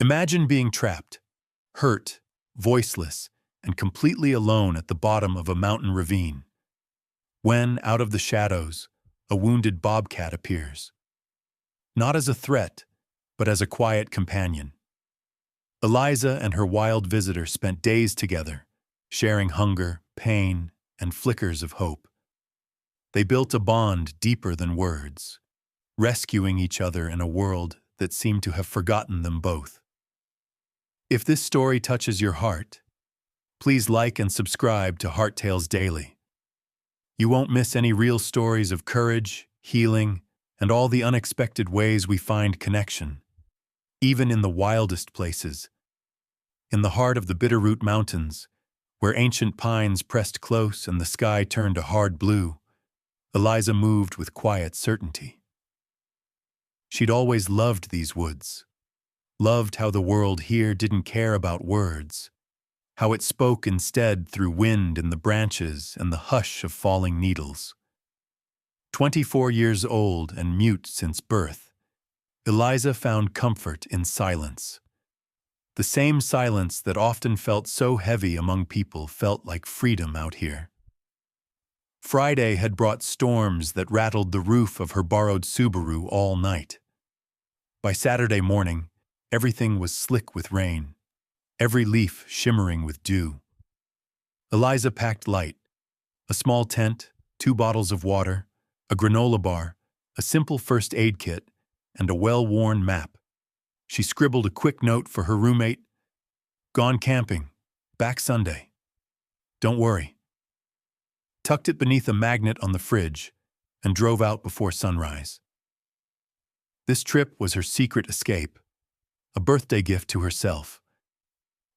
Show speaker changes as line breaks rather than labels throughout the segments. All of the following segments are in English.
Imagine being trapped, hurt, voiceless, and completely alone at the bottom of a mountain ravine. When, out of the shadows, a wounded bobcat appears. Not as a threat, but as a quiet companion. Eliza and her wild visitor spent days together, sharing hunger, pain, and flickers of hope. They built a bond deeper than words, rescuing each other in a world that seemed to have forgotten them both. If this story touches your heart, please like and subscribe to Heart Tales Daily. You won't miss any real stories of courage, healing, and all the unexpected ways we find connection, even in the wildest places. In the heart of the Bitterroot Mountains, where ancient pines pressed close and the sky turned a hard blue, Eliza moved with quiet certainty. She'd always loved these woods, loved how the world here didn't care about words, how it spoke instead through wind in the branches and the hush of falling needles. 24 years old and mute since birth, Eliza found comfort in silence. The same silence that often felt so heavy among people felt like freedom out here. Friday had brought storms that rattled the roof of her borrowed Subaru all night. By Saturday morning, everything was slick with rain, every leaf shimmering with dew. Eliza packed light: a small tent, 2 bottles of water, a granola bar, a simple first aid kit, and a well-worn map. She scribbled a quick note for her roommate: "Gone camping, back Sunday. Don't worry." Tucked it beneath a magnet on the fridge, and drove out before sunrise. This trip was her secret escape, a birthday gift to herself.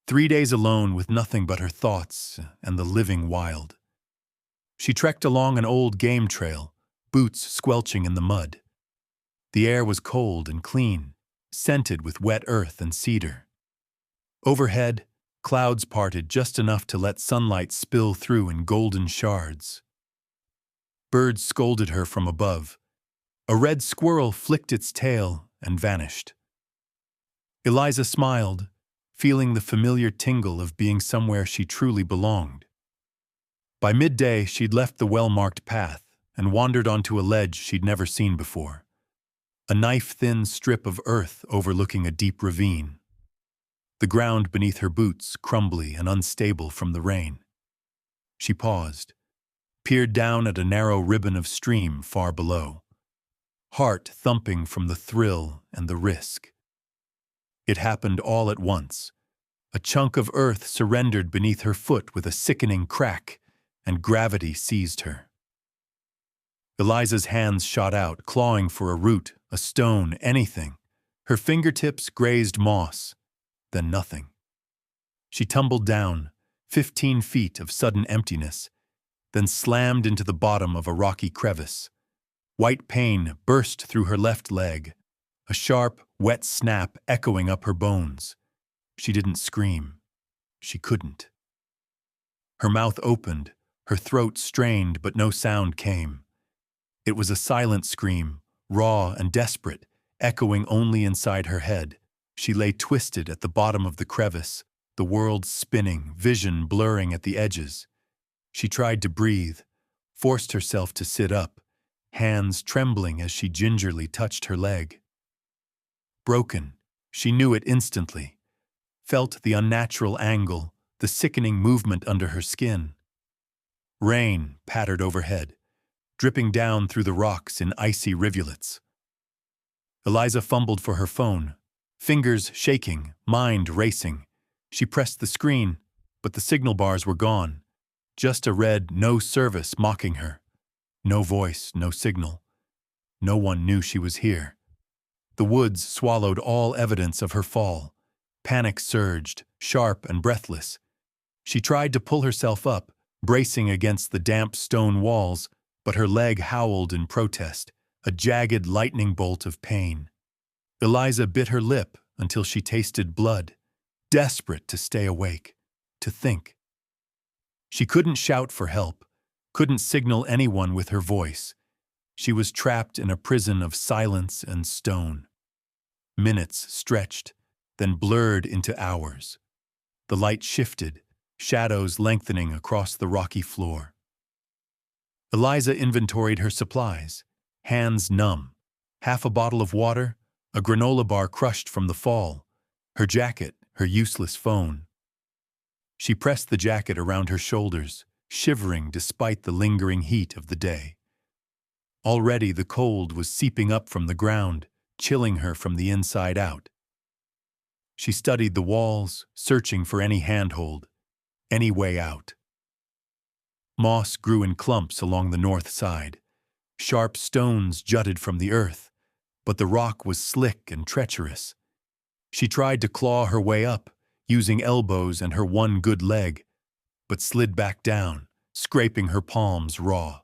3 days alone with nothing but her thoughts and the living wild. She trekked along an old game trail, boots squelching in the mud. The air was cold and clean, scented with wet earth and cedar. Overhead, clouds parted just enough to let sunlight spill through in golden shards. Birds scolded her from above. A red squirrel flicked its tail and vanished. Eliza smiled, feeling the familiar tingle of being somewhere she truly belonged. By midday, she'd left the well-marked path and wandered onto a ledge she'd never seen before. A knife-thin strip of earth overlooking a deep ravine. The ground beneath her boots crumbly and unstable from the rain. She paused, peered down at a narrow ribbon of stream far below, heart thumping from the thrill and the risk. It happened all at once. A chunk of earth surrendered beneath her foot with a sickening crack, and gravity seized her. Eliza's hands shot out, clawing for a root, a stone, anything. Her fingertips grazed moss, then nothing. She tumbled down, 15 feet of sudden emptiness, then slammed into the bottom of a rocky crevice. White pain burst through her left leg, a sharp, wet snap echoing up her bones. She didn't scream. She couldn't. Her mouth opened, her throat strained, but no sound came. It was a silent scream, raw and desperate, echoing only inside her head. She lay twisted at the bottom of the crevice, the world spinning, vision blurring at the edges. She tried to breathe, forced herself to sit up, hands trembling as she gingerly touched her leg. Broken, she knew it instantly, felt the unnatural angle, the sickening movement under her skin. Rain pattered overhead, dripping down through the rocks in icy rivulets. Eliza fumbled for her phone, fingers shaking, mind racing. She pressed the screen, but the signal bars were gone. Just a red "no service" mocking her. No voice, no signal. No one knew she was here. The woods swallowed all evidence of her fall. Panic surged, sharp and breathless. She tried to pull herself up, bracing against the damp stone walls, but her leg howled in protest, a jagged lightning bolt of pain. Eliza bit her lip until she tasted blood, desperate to stay awake, to think. She couldn't shout for help, couldn't signal anyone with her voice. She was trapped in a prison of silence and stone. Minutes stretched, then blurred into hours. The light shifted, shadows lengthening across the rocky floor. Eliza inventoried her supplies, hands numb, half a bottle of water, a granola bar crushed from the fall, her jacket, her useless phone. She pressed the jacket around her shoulders, shivering despite the lingering heat of the day. Already the cold was seeping up from the ground, chilling her from the inside out. She studied the walls, searching for any handhold, any way out. Moss grew in clumps along the north side. Sharp stones jutted from the earth, but the rock was slick and treacherous. She tried to claw her way up, using elbows and her one good leg, but slid back down, scraping her palms raw.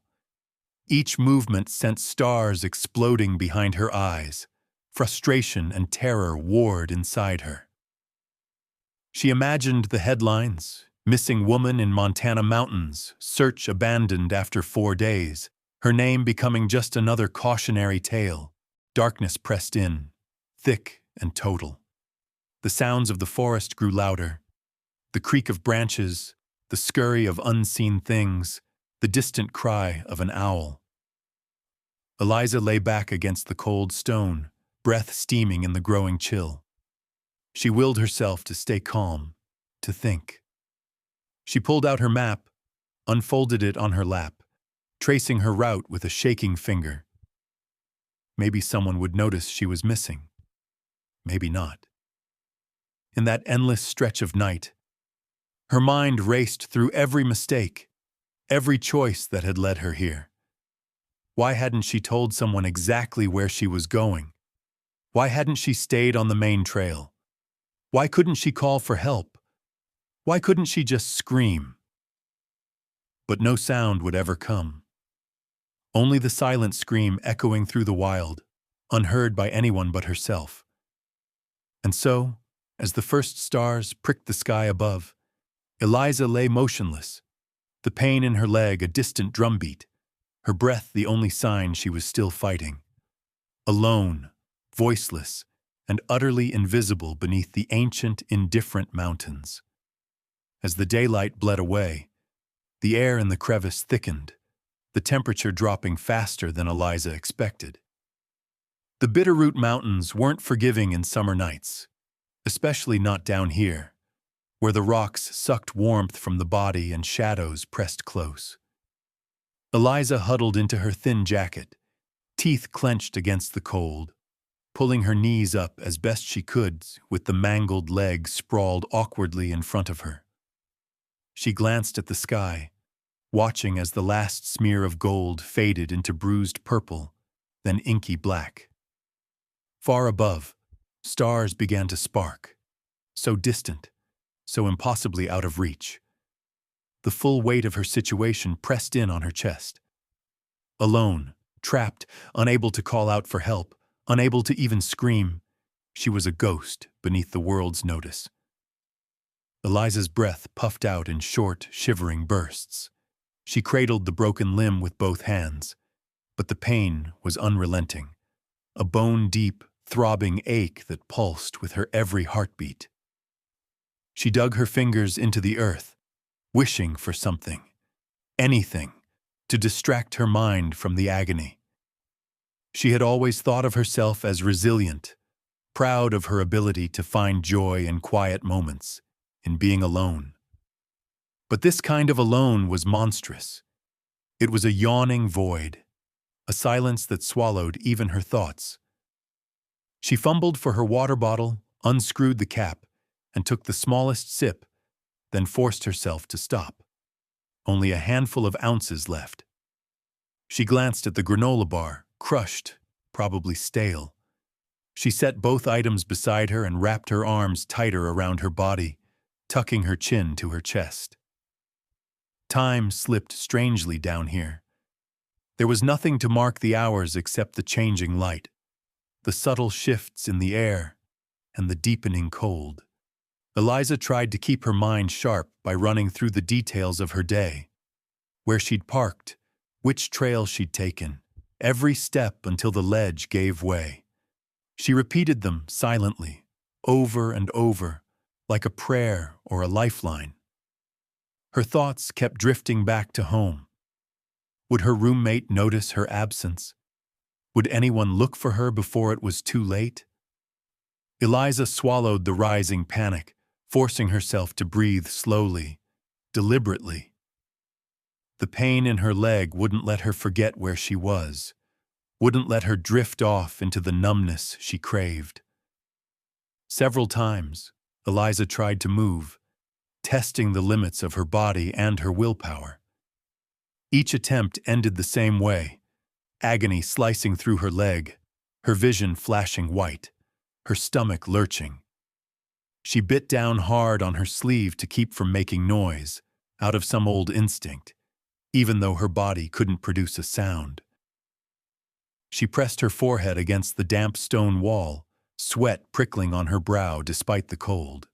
Each movement sent stars exploding behind her eyes. Frustration and terror warred inside her. She imagined the headlines: missing woman in Montana mountains, search abandoned after 4 days, her name becoming just another cautionary tale. Darkness pressed in, thick and total. The sounds of the forest grew louder. The creak of branches, the scurry of unseen things, the distant cry of an owl. Eliza lay back against the cold stone, breath steaming in the growing chill. She willed herself to stay calm, to think. She pulled out her map, unfolded it on her lap, tracing her route with a shaking finger. Maybe someone would notice she was missing. Maybe not. In that endless stretch of night, her mind raced through every mistake, every choice that had led her here. Why hadn't she told someone exactly where she was going? Why hadn't she stayed on the main trail? Why couldn't she call for help? Why couldn't she just scream? But no sound would ever come. Only the silent scream echoing through the wild, unheard by anyone but herself. And so, as the first stars pricked the sky above, Eliza lay motionless, the pain in her leg a distant drumbeat, her breath the only sign she was still fighting. Alone, voiceless, and utterly invisible beneath the ancient, indifferent mountains. As the daylight bled away, the air in the crevice thickened, the temperature dropping faster than Eliza expected. The Bitterroot Mountains weren't forgiving in summer nights, especially not down here, where the rocks sucked warmth from the body and shadows pressed close. Eliza huddled into her thin jacket, teeth clenched against the cold, pulling her knees up as best she could with the mangled leg sprawled awkwardly in front of her. She glanced at the sky, watching as the last smear of gold faded into bruised purple, then inky black. Far above, stars began to spark, so distant, so impossibly out of reach. The full weight of her situation pressed in on her chest. Alone, trapped, unable to call out for help, unable to even scream, she was a ghost beneath the world's notice. Eliza's breath puffed out in short, shivering bursts. She cradled the broken limb with both hands, but the pain was unrelenting, a bone-deep, throbbing ache that pulsed with her every heartbeat. She dug her fingers into the earth, wishing for something, anything, to distract her mind from the agony. She had always thought of herself as resilient, proud of her ability to find joy in quiet moments, in being alone. But this kind of alone was monstrous. It was a yawning void, a silence that swallowed even her thoughts. She fumbled for her water bottle, unscrewed the cap, and took the smallest sip, then forced herself to stop. Only a handful of ounces left. She glanced at the granola bar, crushed, probably stale. She set both items beside her and wrapped her arms tighter around her body, tucking her chin to her chest. Time slipped strangely down here. There was nothing to mark the hours except the changing light, the subtle shifts in the air, and the deepening cold. Eliza tried to keep her mind sharp by running through the details of her day, where she'd parked, which trail she'd taken, every step until the ledge gave way. She repeated them silently, over and over, like a prayer or a lifeline. Her thoughts kept drifting back to home. Would her roommate notice her absence? Would anyone look for her before it was too late? Eliza swallowed the rising panic, forcing herself to breathe slowly, deliberately. The pain in her leg wouldn't let her forget where she was, wouldn't let her drift off into the numbness she craved. Several times, Eliza tried to move, testing the limits of her body and her willpower. Each attempt ended the same way, agony slicing through her leg, her vision flashing white, her stomach lurching. She bit down hard on her sleeve to keep from making noise, out of some old instinct, even though her body couldn't produce a sound. She pressed her forehead against the damp stone wall, sweat prickling on her brow despite the cold.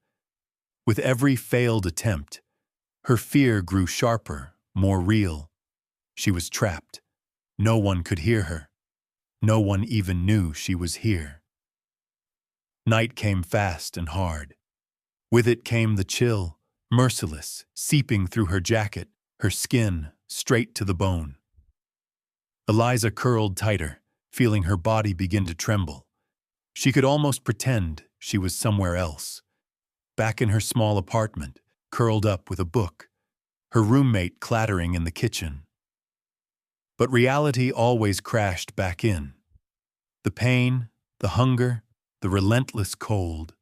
With every failed attempt, her fear grew sharper, more real. She was trapped. No one could hear her. No one even knew she was here. Night came fast and hard. With it came the chill, merciless, seeping through her jacket, her skin, straight to the bone. Eliza curled tighter, feeling her body begin to tremble. She could almost pretend she was somewhere else. Back in her small apartment, curled up with a book, her roommate clattering in the kitchen. But reality always crashed back in. The pain, the hunger, the relentless cold.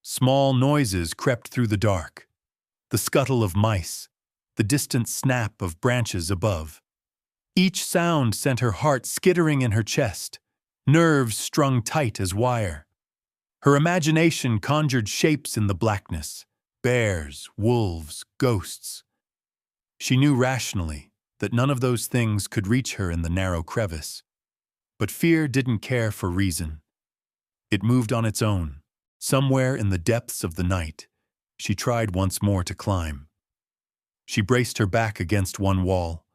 Small noises crept through the dark. The scuttle of mice, the distant snap of branches above. Each sound sent her heart skittering in her chest, nerves strung tight as wire. Her imagination conjured shapes in the blackness, bears, wolves, ghosts. She knew rationally that none of those things could reach her in the narrow crevice. But fear didn't care for reason. It moved on its own. Somewhere in the depths of the night, she tried once more to climb. She braced her back against one wall,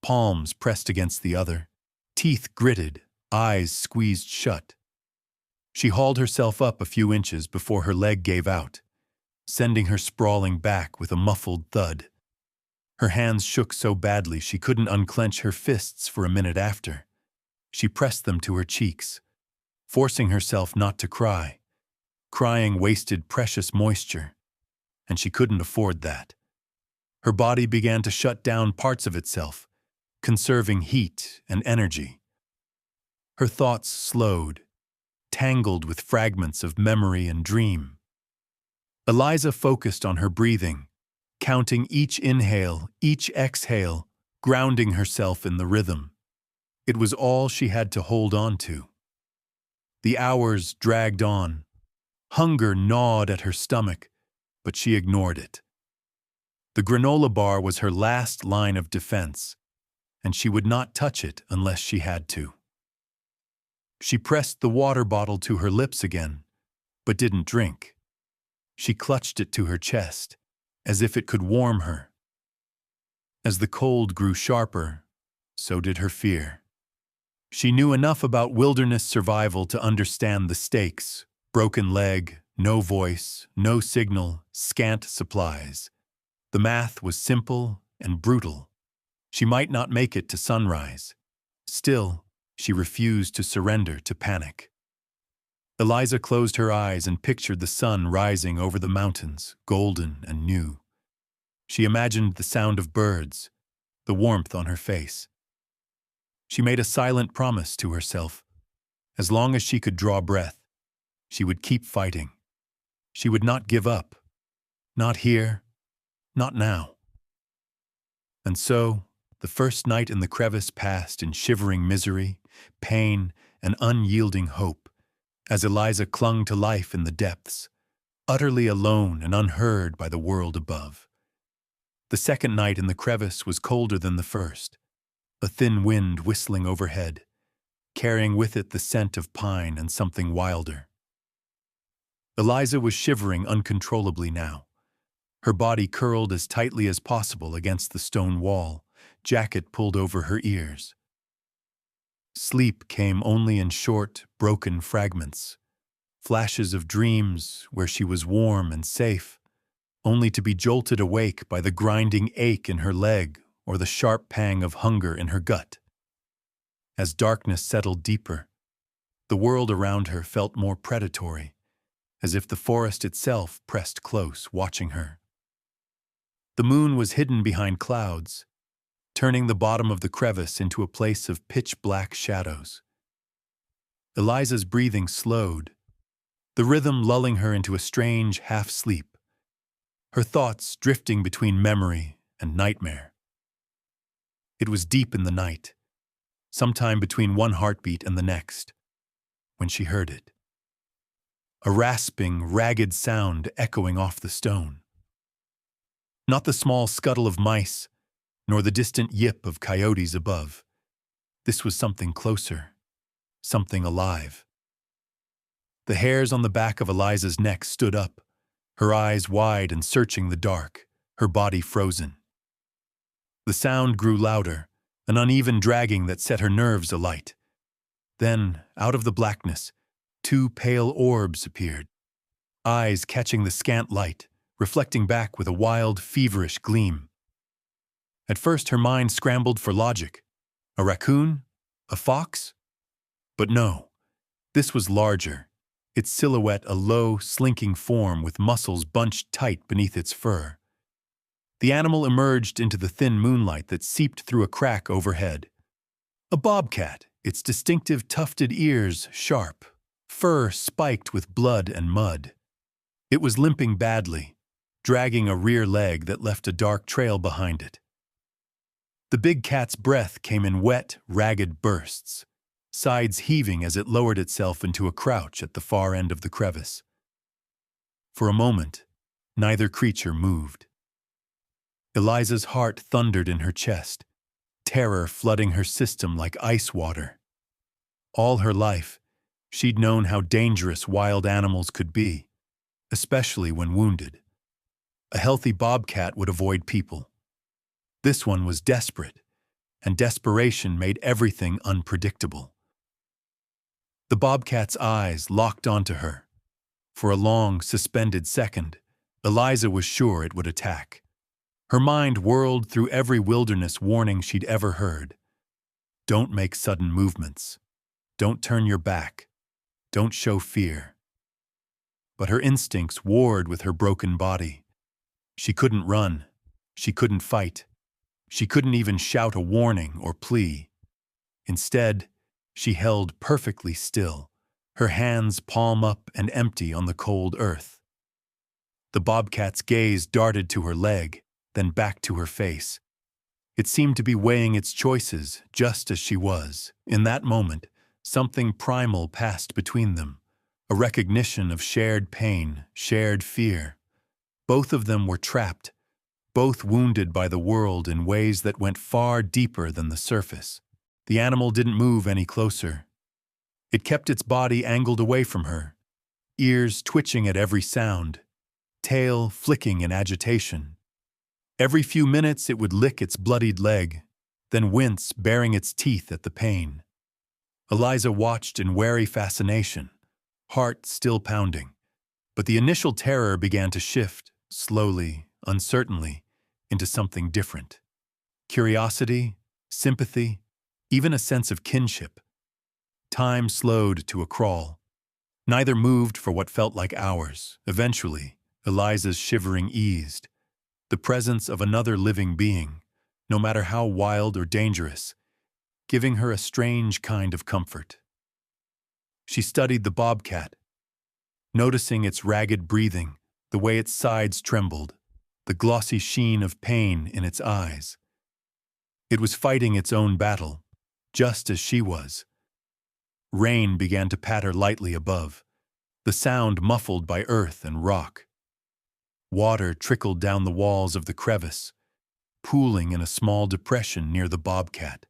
palms pressed against the other, teeth gritted, eyes squeezed shut. She hauled herself up a few inches before her leg gave out, sending her sprawling back with a muffled thud. Her hands shook so badly she couldn't unclench her fists for a minute after. She pressed them to her cheeks, forcing herself not to cry. Crying wasted precious moisture, and she couldn't afford that. Her body began to shut down parts of itself, conserving heat and energy. Her thoughts slowed, tangled with fragments of memory and dream. Eliza focused on her breathing, counting each inhale, each exhale, grounding herself in the rhythm. It was all she had to hold on to. The hours dragged on. Hunger gnawed at her stomach, but she ignored it. The granola bar was her last line of defense, and she would not touch it unless she had to. She pressed the water bottle to her lips again, but didn't drink. She clutched it to her chest, as if it could warm her. As the cold grew sharper, so did her fear. She knew enough about wilderness survival to understand the stakes: broken leg, no voice, no signal, scant supplies. The math was simple and brutal. She might not make it to sunrise. Still, she refused to surrender to panic. Eliza closed her eyes and pictured the sun rising over the mountains, golden and new. She imagined the sound of birds, the warmth on her face. She made a silent promise to herself. As long as she could draw breath, she would keep fighting. She would not give up. Not here, not now. And so, the first night in the crevice passed in shivering misery, pain, and unyielding hope, as Eliza clung to life in the depths, utterly alone and unheard by the world above. The second night in the crevice was colder than the first, a thin wind whistling overhead, carrying with it the scent of pine and something wilder. Eliza was shivering uncontrollably now. Her body curled as tightly as possible against the stone wall, jacket pulled over her ears. Sleep came only in short, broken fragments, flashes of dreams where she was warm and safe, only to be jolted awake by the grinding ache in her leg or the sharp pang of hunger in her gut. As darkness settled deeper, the world around her felt more predatory, as if the forest itself pressed close, watching her. The moon was hidden behind clouds, turning the bottom of the crevice into a place of pitch-black shadows. Eliza's breathing slowed, the rhythm lulling her into a strange half-sleep, her thoughts drifting between memory and nightmare. It was deep in the night, sometime between one heartbeat and the next, when she heard it. A rasping, ragged sound echoing off the stone. Not the small scuttle of mice, nor the distant yip of coyotes above. This was something closer, something alive. The hairs on the back of Eliza's neck stood up, her eyes wide and searching the dark, her body frozen. The sound grew louder, an uneven dragging that set her nerves alight. Then, out of the blackness, two pale orbs appeared, eyes catching the scant light, reflecting back with a wild, feverish gleam. At first her mind scrambled for logic. A raccoon? A fox? But no, this was larger, its silhouette a low, slinking form with muscles bunched tight beneath its fur. The animal emerged into the thin moonlight that seeped through a crack overhead. A bobcat, its distinctive tufted ears sharp, fur spiked with blood and mud. It was limping badly, dragging a rear leg that left a dark trail behind it. The big cat's breath came in wet, ragged bursts, sides heaving as it lowered itself into a crouch at the far end of the crevice. For a moment, neither creature moved. Eliza's heart thundered in her chest, terror flooding her system like ice water. All her life, she'd known how dangerous wild animals could be, especially when wounded. A healthy bobcat would avoid people. This one was desperate, and desperation made everything unpredictable. The bobcat's eyes locked onto her. For a long, suspended second, Eliza was sure it would attack. Her mind whirled through every wilderness warning she'd ever heard. Don't make sudden movements. Don't turn your back. Don't show fear. But her instincts warred with her broken body. She couldn't run. She couldn't fight. She couldn't even shout a warning or plea. Instead, she held perfectly still, her hands palm up and empty on the cold earth. The bobcat's gaze darted to her leg, then back to her face. It seemed to be weighing its choices just as she was. In that moment, something primal passed between them, a recognition of shared pain, shared fear. Both of them were trapped, both wounded by the world in ways that went far deeper than the surface. The animal didn't move any closer. It kept its body angled away from her, ears twitching at every sound, tail flicking in agitation. Every few minutes it would lick its bloodied leg, then wince, baring its teeth at the pain. Eliza watched in wary fascination, heart still pounding. But the initial terror began to shift, slowly, uncertainly, into something different. Curiosity, sympathy, even a sense of kinship. Time slowed to a crawl. Neither moved for what felt like hours. Eventually, Eliza's shivering eased. The presence of another living being, no matter how wild or dangerous, giving her a strange kind of comfort. She studied the bobcat, noticing its ragged breathing, the way its sides trembled, the glossy sheen of pain in its eyes. It was fighting its own battle, just as she was. Rain began to patter lightly above, the sound muffled by earth and rock. Water trickled down the walls of the crevice, pooling in a small depression near the bobcat.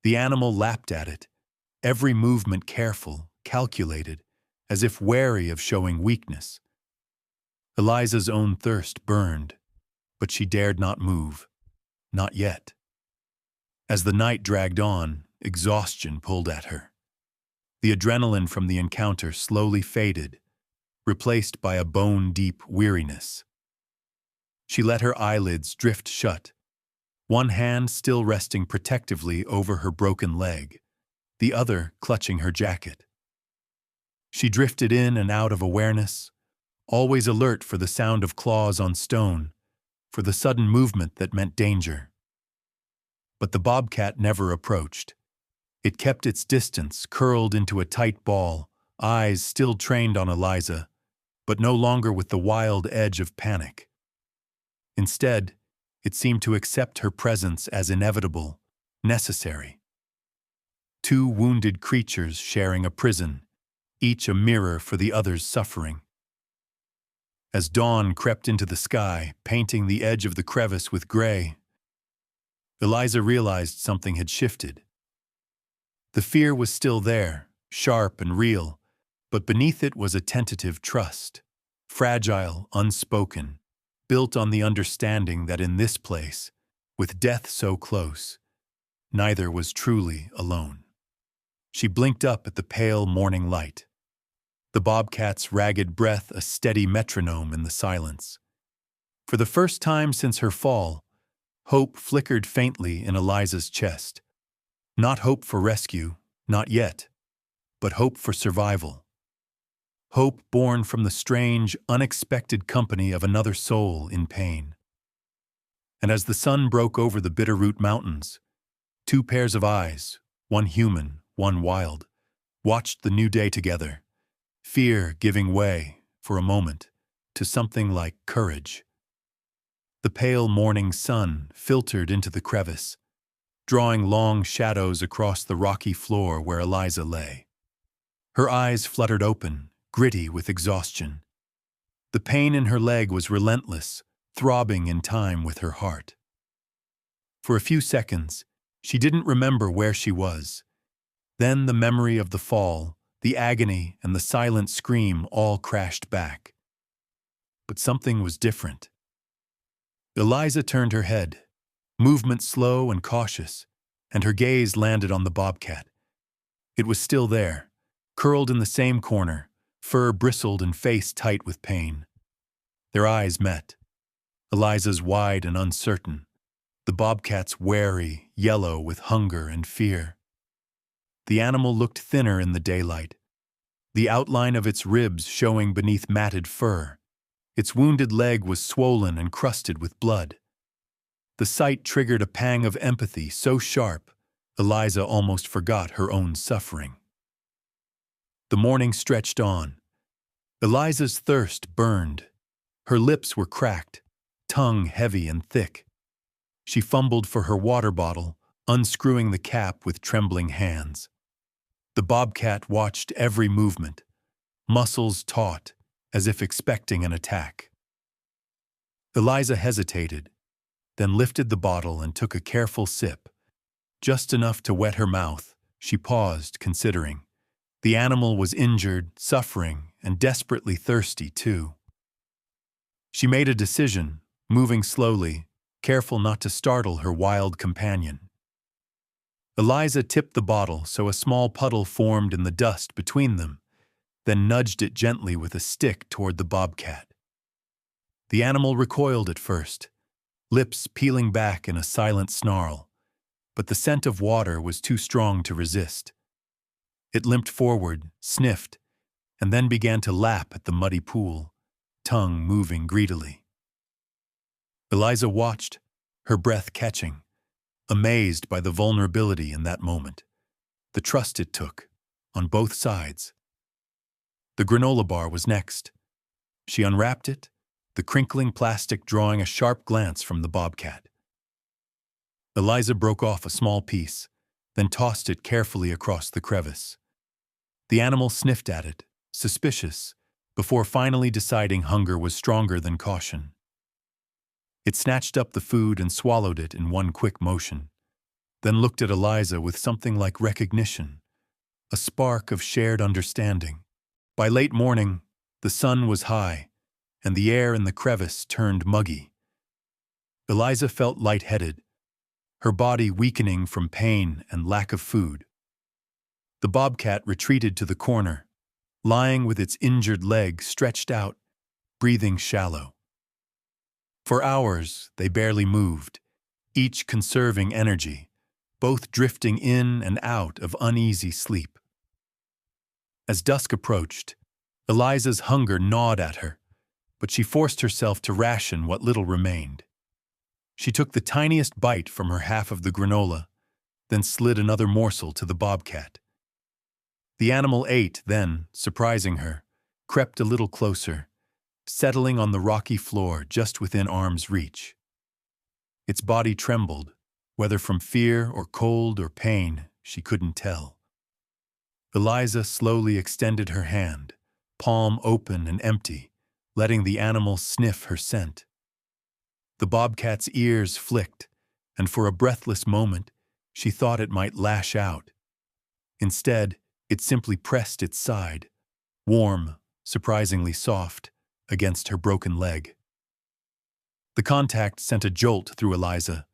The animal lapped at it, every movement careful, calculated, as if wary of showing weakness. Eliza's own thirst burned, but she dared not move. Not yet. As the night dragged on, exhaustion pulled at her. The adrenaline from the encounter slowly faded, replaced by a bone-deep weariness. She let her eyelids drift shut, one hand still resting protectively over her broken leg, the other clutching her jacket. She drifted in and out of awareness, always alert for the sound of claws on stone, for the sudden movement that meant danger. But the bobcat never approached. It kept its distance, curled into a tight ball, eyes still trained on Eliza, but no longer with the wild edge of panic. Instead, it seemed to accept her presence as inevitable, necessary. Two wounded creatures sharing a prison, each a mirror for the other's suffering. As dawn crept into the sky, painting the edge of the crevice with gray, Eliza realized something had shifted. The fear was still there, sharp and real, but beneath it was a tentative trust, fragile, unspoken, built on the understanding that in this place, with death so close, neither was truly alone. She blinked up at the pale morning light, the bobcat's ragged breath a steady metronome in the silence. For the first time since her fall, hope flickered faintly in Eliza's chest. Not hope for rescue, not yet, but hope for survival. Hope born from the strange, unexpected company of another soul in pain. And as the sun broke over the Bitterroot Mountains, two pairs of eyes, one human, one wild, watched the new day together, fear giving way, for a moment, to something like courage. The pale morning sun filtered into the crevice, drawing long shadows across the rocky floor where Eliza lay. Her eyes fluttered open, gritty with exhaustion. The pain in her leg was relentless, throbbing in time with her heart. For a few seconds, she didn't remember where she was. Then the memory of the fall, the agony, and the silent scream all crashed back. But something was different. Eliza turned her head, movement slow and cautious, and her gaze landed on the bobcat. It was still there, curled in the same corner, fur bristled and face tight with pain. Their eyes met, Eliza's wide and uncertain, the bobcat's wary, yellow with hunger and fear. The animal looked thinner in the daylight, the outline of its ribs showing beneath matted fur. Its wounded leg was swollen and crusted with blood. The sight triggered a pang of empathy so sharp, Eliza almost forgot her own suffering. The morning stretched on. Eliza's thirst burned. Her lips were cracked, tongue heavy and thick. She fumbled for her water bottle, unscrewing the cap with trembling hands. The bobcat watched every movement, muscles taut, as if expecting an attack. Eliza hesitated, then lifted the bottle and took a careful sip. Just enough to wet her mouth, she paused, considering. The animal was injured, suffering, and desperately thirsty, too. She made a decision, moving slowly, careful not to startle her wild companion. Eliza tipped the bottle so a small puddle formed in the dust between them, then nudged it gently with a stick toward the bobcat. The animal recoiled at first, lips peeling back in a silent snarl, but the scent of water was too strong to resist. It limped forward, sniffed, and then began to lap at the muddy pool, tongue moving greedily. Eliza watched, her breath catching, amazed by the vulnerability in that moment, the trust it took, on both sides. The granola bar was next. She unwrapped it, the crinkling plastic drawing a sharp glance from the bobcat. Eliza broke off a small piece, then tossed it carefully across the crevice. The animal sniffed at it, suspicious, before finally deciding hunger was stronger than caution. It snatched up the food and swallowed it in one quick motion, then looked at Eliza with something like recognition, a spark of shared understanding. By late morning, the sun was high, and the air in the crevice turned muggy. Eliza felt lightheaded, her body weakening from pain and lack of food. The bobcat retreated to the corner, lying with its injured leg stretched out, breathing shallow. For hours, they barely moved, each conserving energy, both drifting in and out of uneasy sleep. As dusk approached, Eliza's hunger gnawed at her, but she forced herself to ration what little remained. She took the tiniest bite from her half of the granola, then slid another morsel to the bobcat. The animal ate, then, surprising her, crept a little closer, settling on the rocky floor just within arm's reach. Its body trembled, whether from fear or cold or pain, she couldn't tell. Eliza slowly extended her hand, palm open and empty, letting the animal sniff her scent. The bobcat's ears flicked, and for a breathless moment, she thought it might lash out. Instead, it simply pressed its side, warm, surprisingly soft, against her broken leg. The contact sent a jolt through Eliza,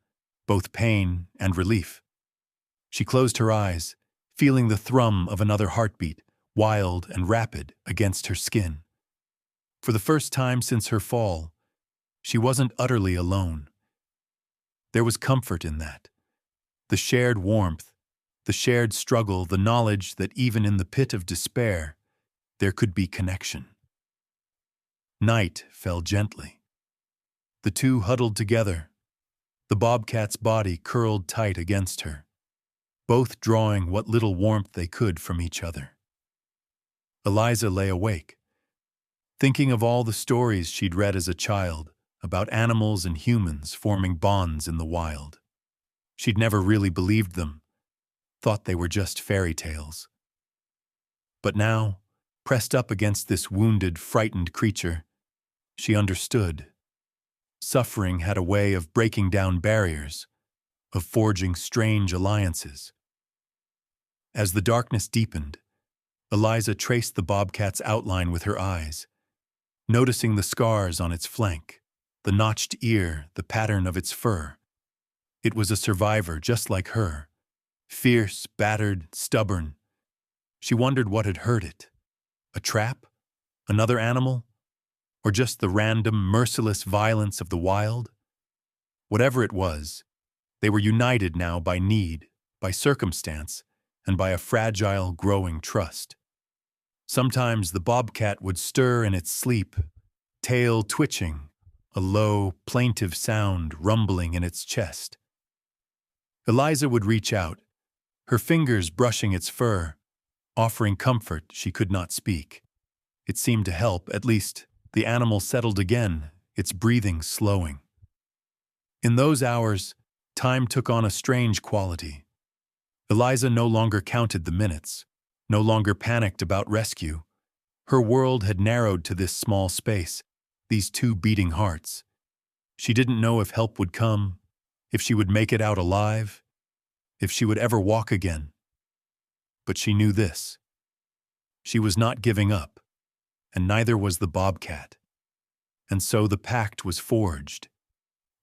both pain and relief. She closed her eyes, feeling the thrum of another heartbeat, wild and rapid, against her skin. For the first time since her fall, she wasn't utterly alone. There was comfort in that. The shared warmth, the shared struggle, the knowledge that even in the pit of despair, there could be connection. Night fell gently. The two huddled together, the bobcat's body curled tight against her, both drawing what little warmth they could from each other. Eliza lay awake, thinking of all the stories she'd read as a child about animals and humans forming bonds in the wild. She'd never really believed them, thought they were just fairy tales. But now, pressed up against this wounded, frightened creature, she understood. Suffering had a way of breaking down barriers, of forging strange alliances. As the darkness deepened, Eliza traced the bobcat's outline with her eyes, noticing the scars on its flank, the notched ear, the pattern of its fur. It was a survivor just like her, fierce, battered, stubborn. She wondered what had hurt it. A trap? Another animal? Or just the random, merciless violence of the wild? Whatever it was, they were united now by need, by circumstance, and by a fragile, growing trust. Sometimes the bobcat would stir in its sleep, tail twitching, a low, plaintive sound rumbling in its chest. Eliza would reach out, her fingers brushing its fur, offering comfort she could not speak. It seemed to help, at least the animal settled again, its breathing slowing. In those hours, time took on a strange quality. Eliza no longer counted the minutes, no longer panicked about rescue. Her world had narrowed to this small space, these two beating hearts. She didn't know if help would come, if she would make it out alive, if she would ever walk again. But she knew this. She was not giving up, and neither was the bobcat. And so the pact was forged,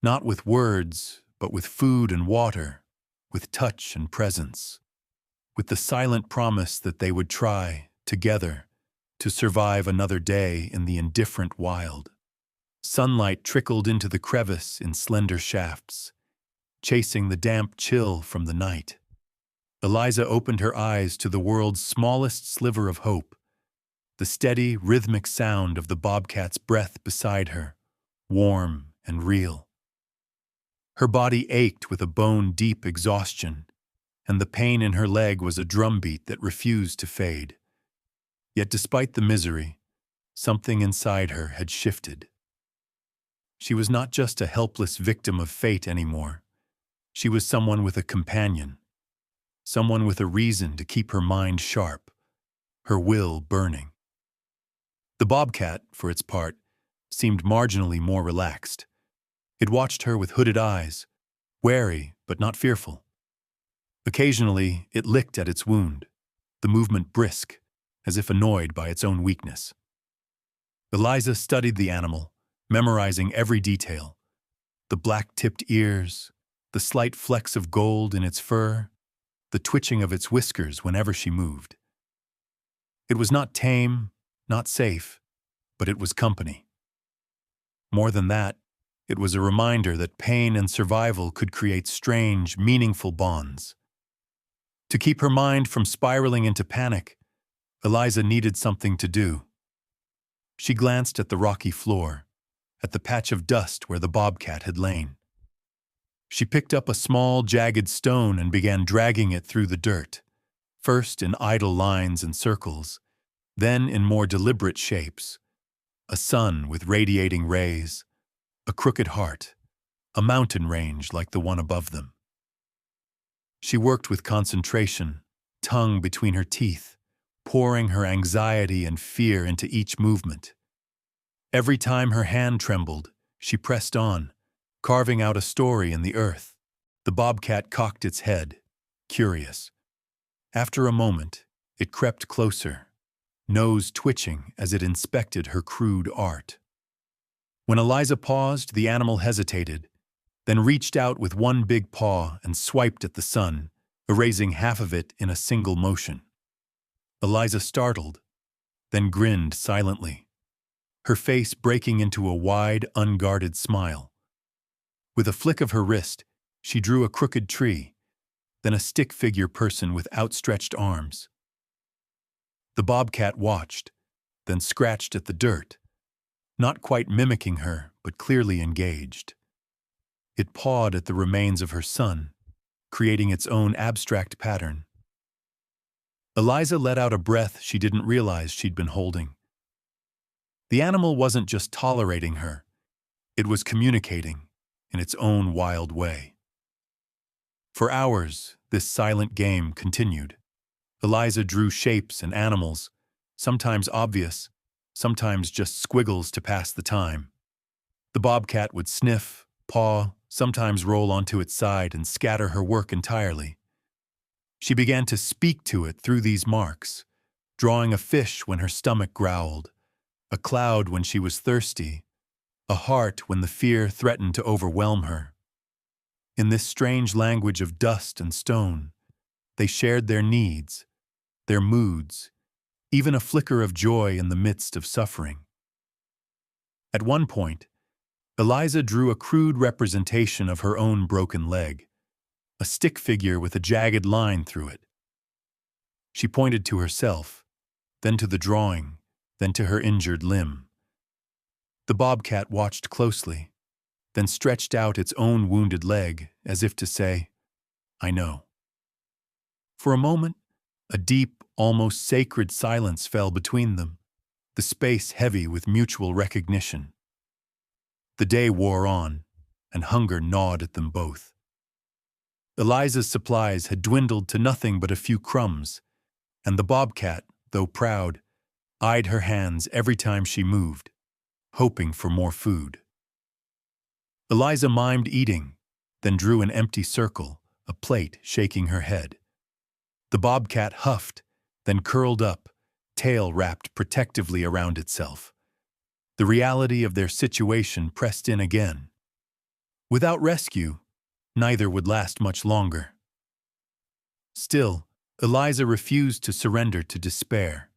not with words, but with food and water, with touch and presence, with the silent promise that they would try, together, to survive another day in the indifferent wild. Sunlight trickled into the crevice in slender shafts, chasing the damp chill from the night. Eliza opened her eyes to the world's smallest sliver of hope, the steady, rhythmic sound of the bobcat's breath beside her, warm and real. Her body ached with a bone-deep exhaustion, and the pain in her leg was a drumbeat that refused to fade. Yet despite the misery, something inside her had shifted. She was not just a helpless victim of fate anymore. She was someone with a companion, someone with a reason to keep her mind sharp, her will burning. The bobcat, for its part, seemed marginally more relaxed. It watched her with hooded eyes, wary but not fearful. Occasionally, it licked at its wound, the movement brisk, as if annoyed by its own weakness. Eliza studied the animal, memorizing every detail: the black-tipped ears, the slight flecks of gold in its fur, the twitching of its whiskers whenever she moved. It was not tame, not safe, but it was company. More than that, it was a reminder that pain and survival could create strange, meaningful bonds. To keep her mind from spiraling into panic, Eliza needed something to do. She glanced at the rocky floor, at the patch of dust where the bobcat had lain. She picked up a small, jagged stone and began dragging it through the dirt, first in idle lines and circles, then in more deliberate shapes. A sun with radiating rays, a crooked heart, a mountain range like the one above them. She worked with concentration, tongue between her teeth, pouring her anxiety and fear into each movement. Every time her hand trembled, she pressed on, carving out a story in the earth. The bobcat cocked its head, curious. After a moment, it crept closer, nose twitching as it inspected her crude art. When Eliza paused, the animal hesitated, then reached out with one big paw and swiped at the sun, erasing half of it in a single motion. Eliza startled, then grinned silently, her face breaking into a wide, unguarded smile. With a flick of her wrist, she drew a crooked tree, then a stick figure person with outstretched arms. The bobcat watched, then scratched at the dirt, not quite mimicking her, but clearly engaged. It pawed at the remains of her son, creating its own abstract pattern. Eliza let out a breath she didn't realize she'd been holding. The animal wasn't just tolerating her, it was communicating in its own wild way. For hours, this silent game continued. Eliza drew shapes and animals, sometimes obvious, sometimes just squiggles to pass the time. The bobcat would sniff, paw, sometimes roll onto its side and scatter her work entirely. She began to speak to it through these marks, drawing a fish when her stomach growled, a cloud when she was thirsty, a heart when the fear threatened to overwhelm her. In this strange language of dust and stone, they shared their needs, their moods, even a flicker of joy in the midst of suffering. At one point, Eliza drew a crude representation of her own broken leg, a stick figure with a jagged line through it. She pointed to herself, then to the drawing, then to her injured limb. The bobcat watched closely, then stretched out its own wounded leg as if to say, "I know." For a moment, a deep, almost sacred silence fell between them, the space heavy with mutual recognition. The day wore on, and hunger gnawed at them both. Eliza's supplies had dwindled to nothing but a few crumbs, and the bobcat, though proud, eyed her hands every time she moved, hoping for more food. Eliza mimed eating, then drew an empty circle, a plate shaking her head. The bobcat huffed, then curled up, tail wrapped protectively around itself. The reality of their situation pressed in again. Without rescue, neither would last much longer. Still, Eliza refused to surrender to despair.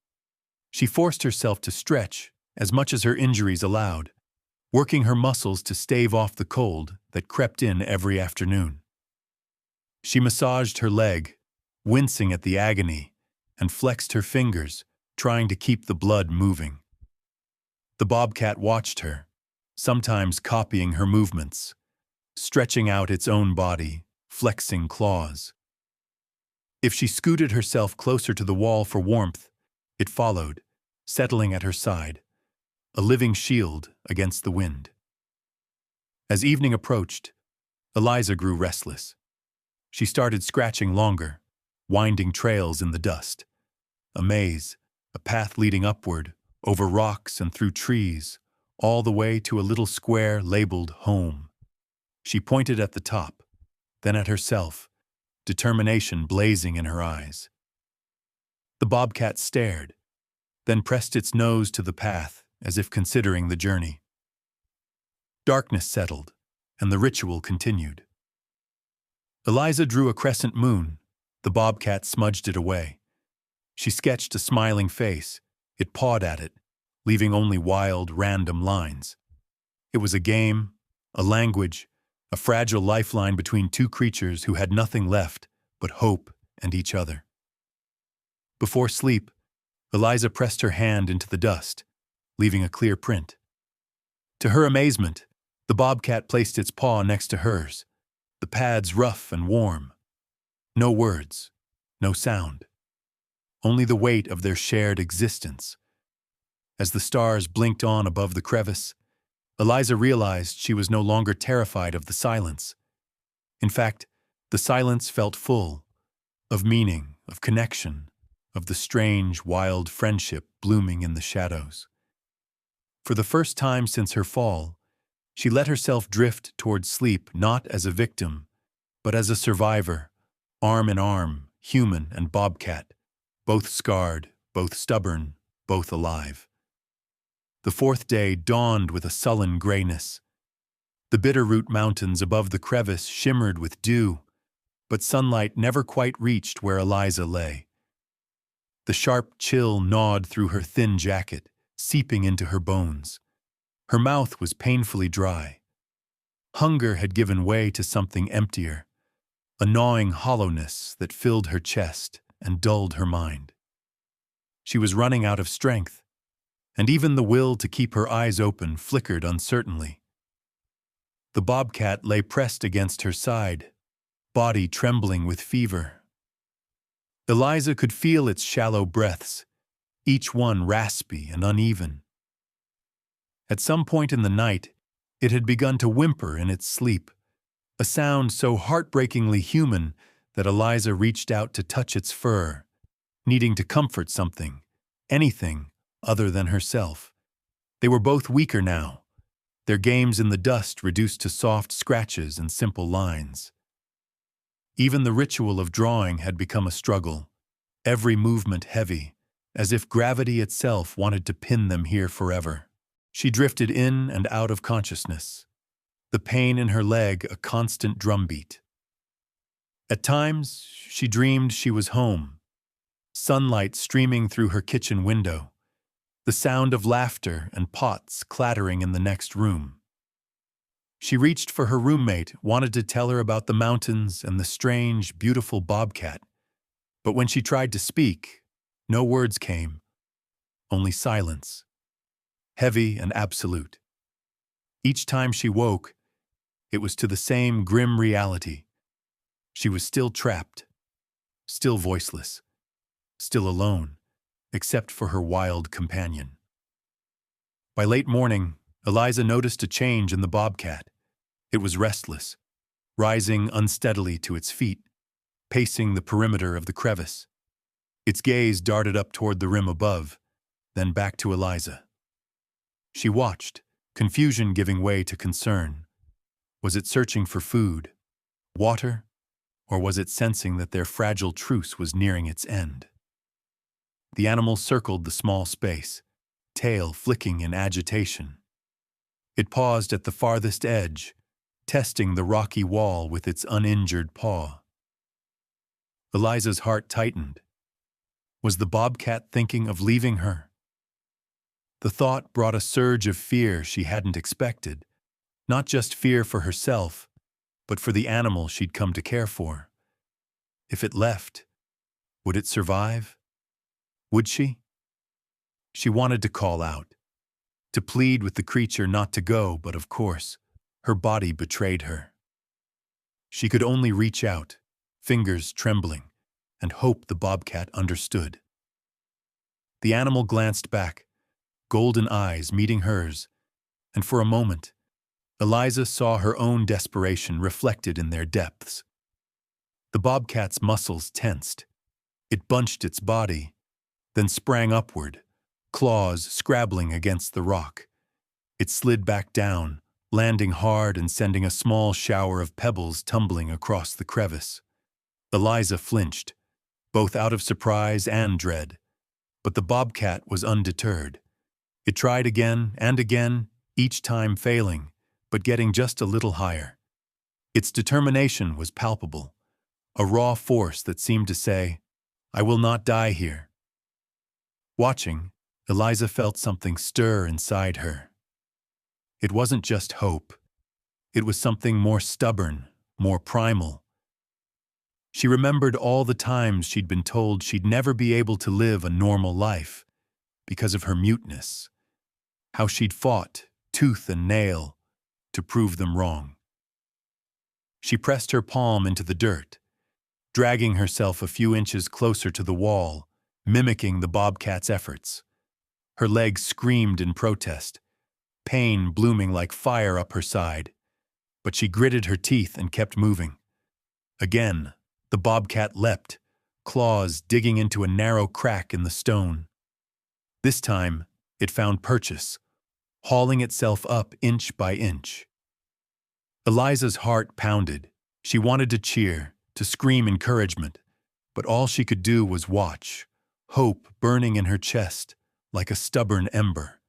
She forced herself to stretch as much as her injuries allowed, working her muscles to stave off the cold that crept in every afternoon. She massaged her leg, wincing at the agony, and flexed her fingers, trying to keep the blood moving. The bobcat watched her, sometimes copying her movements, stretching out its own body, flexing claws. If she scooted herself closer to the wall for warmth, it followed, settling at her side, a living shield against the wind. As evening approached, Eliza grew restless. She started scratching longer, winding trails in the dust. A maze, a path leading upward, over rocks and through trees, all the way to a little square labeled home. She pointed at the top, then at herself, determination blazing in her eyes. The bobcat stared, then pressed its nose to the path as if considering the journey. Darkness settled, and the ritual continued. Eliza drew a crescent moon, The bobcat smudged it away. She sketched a smiling face. It pawed at it, leaving only wild, random lines. It was a game, a language, a fragile lifeline between two creatures who had nothing left but hope and each other. Before sleep, Eliza pressed her hand into the dust, leaving a clear print. To her amazement, the bobcat placed its paw next to hers, the pads rough and warm. No words, no sound. Only the weight of their shared existence. As the stars blinked on above the crevice, Eliza realized she was no longer terrified of the silence. In fact, the silence felt full of meaning, of connection, of the strange, wild friendship blooming in the shadows. For the first time since her fall, she let herself drift toward sleep not as a victim, but as a survivor, arm in arm, human and bobcat, both scarred, both stubborn, both alive. The fourth day dawned with a sullen grayness. The Bitterroot Mountains above the crevice shimmered with dew, but sunlight never quite reached where Eliza lay. The sharp chill gnawed through her thin jacket, seeping into her bones. Her mouth was painfully dry. Hunger had given way to something emptier, a gnawing hollowness that filled her chest and dulled her mind. She was running out of strength, and even the will to keep her eyes open flickered uncertainly. The bobcat lay pressed against her side, body trembling with fever. Eliza could feel its shallow breaths, each one raspy and uneven. At some point in the night, it had begun to whimper in its sleep, a sound so heartbreakingly human that Eliza reached out to touch its fur, needing to comfort something, anything other than herself. They were both weaker now, their games in the dust reduced to soft scratches and simple lines. Even the ritual of drawing had become a struggle, every movement heavy, as if gravity itself wanted to pin them here forever. She drifted in and out of consciousness, the pain in her leg a constant drumbeat. At times, she dreamed she was home, sunlight streaming through her kitchen window, the sound of laughter and pots clattering in the next room. She reached for her roommate, wanted to tell her about the mountains and the strange, beautiful bobcat, but when she tried to speak, no words came, only silence, heavy and absolute. Each time she woke, it was to the same grim reality. She was still trapped, still voiceless, still alone, except for her wild companion. By late morning, Eliza noticed a change in the bobcat. It was restless, rising unsteadily to its feet, pacing the perimeter of the crevice. Its gaze darted up toward the rim above, then back to Eliza. She watched, confusion giving way to concern. Was it searching for food, water, or was it sensing that their fragile truce was nearing its end? The animal circled the small space, tail flicking in agitation. It paused at the farthest edge, testing the rocky wall with its uninjured paw. Eliza's heart tightened. Was the bobcat thinking of leaving her? The thought brought a surge of fear she hadn't expected, not just fear for herself, but for the animal she'd come to care for. If it left, would it survive? Would she? She wanted to call out, to plead with the creature not to go, but of course, her body betrayed her. She could only reach out, fingers trembling, and hope the bobcat understood. The animal glanced back, golden eyes meeting hers, and for a moment, Eliza saw her own desperation reflected in their depths. The bobcat's muscles tensed. It bunched its body, then sprang upward, claws scrabbling against the rock. It slid back down, landing hard and sending a small shower of pebbles tumbling across the crevice. Eliza flinched, both out of surprise and dread, but the bobcat was undeterred. It tried again and again, each time failing, but getting just a little higher. Its determination was palpable, a raw force that seemed to say, "I will not die here." Watching, Eliza felt something stir inside her. It wasn't just hope. It was something more stubborn, more primal. She remembered all the times she'd been told she'd never be able to live a normal life because of her muteness, how she'd fought, tooth and nail, to prove them wrong. She pressed her palm into the dirt, dragging herself a few inches closer to the wall, mimicking the bobcat's efforts. Her legs screamed in protest, pain blooming like fire up her side, but she gritted her teeth and kept moving. Again, the bobcat leapt, claws digging into a narrow crack in the stone. This time, it found purchase, hauling itself up inch by inch. Eliza's heart pounded. She wanted to cheer, to scream encouragement, but all she could do was watch, hope burning in her chest like a stubborn ember.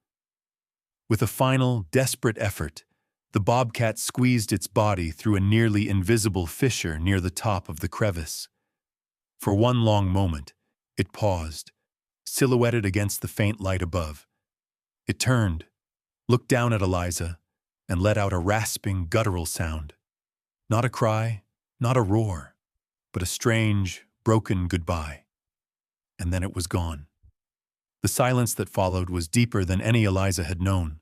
With a final, desperate effort, the bobcat squeezed its body through a nearly invisible fissure near the top of the crevice. For one long moment, it paused, silhouetted against the faint light above. It turned, looked down at Eliza, and let out a rasping, guttural sound. Not a cry, not a roar, but a strange, broken goodbye. And then it was gone. The silence that followed was deeper than any Eliza had known.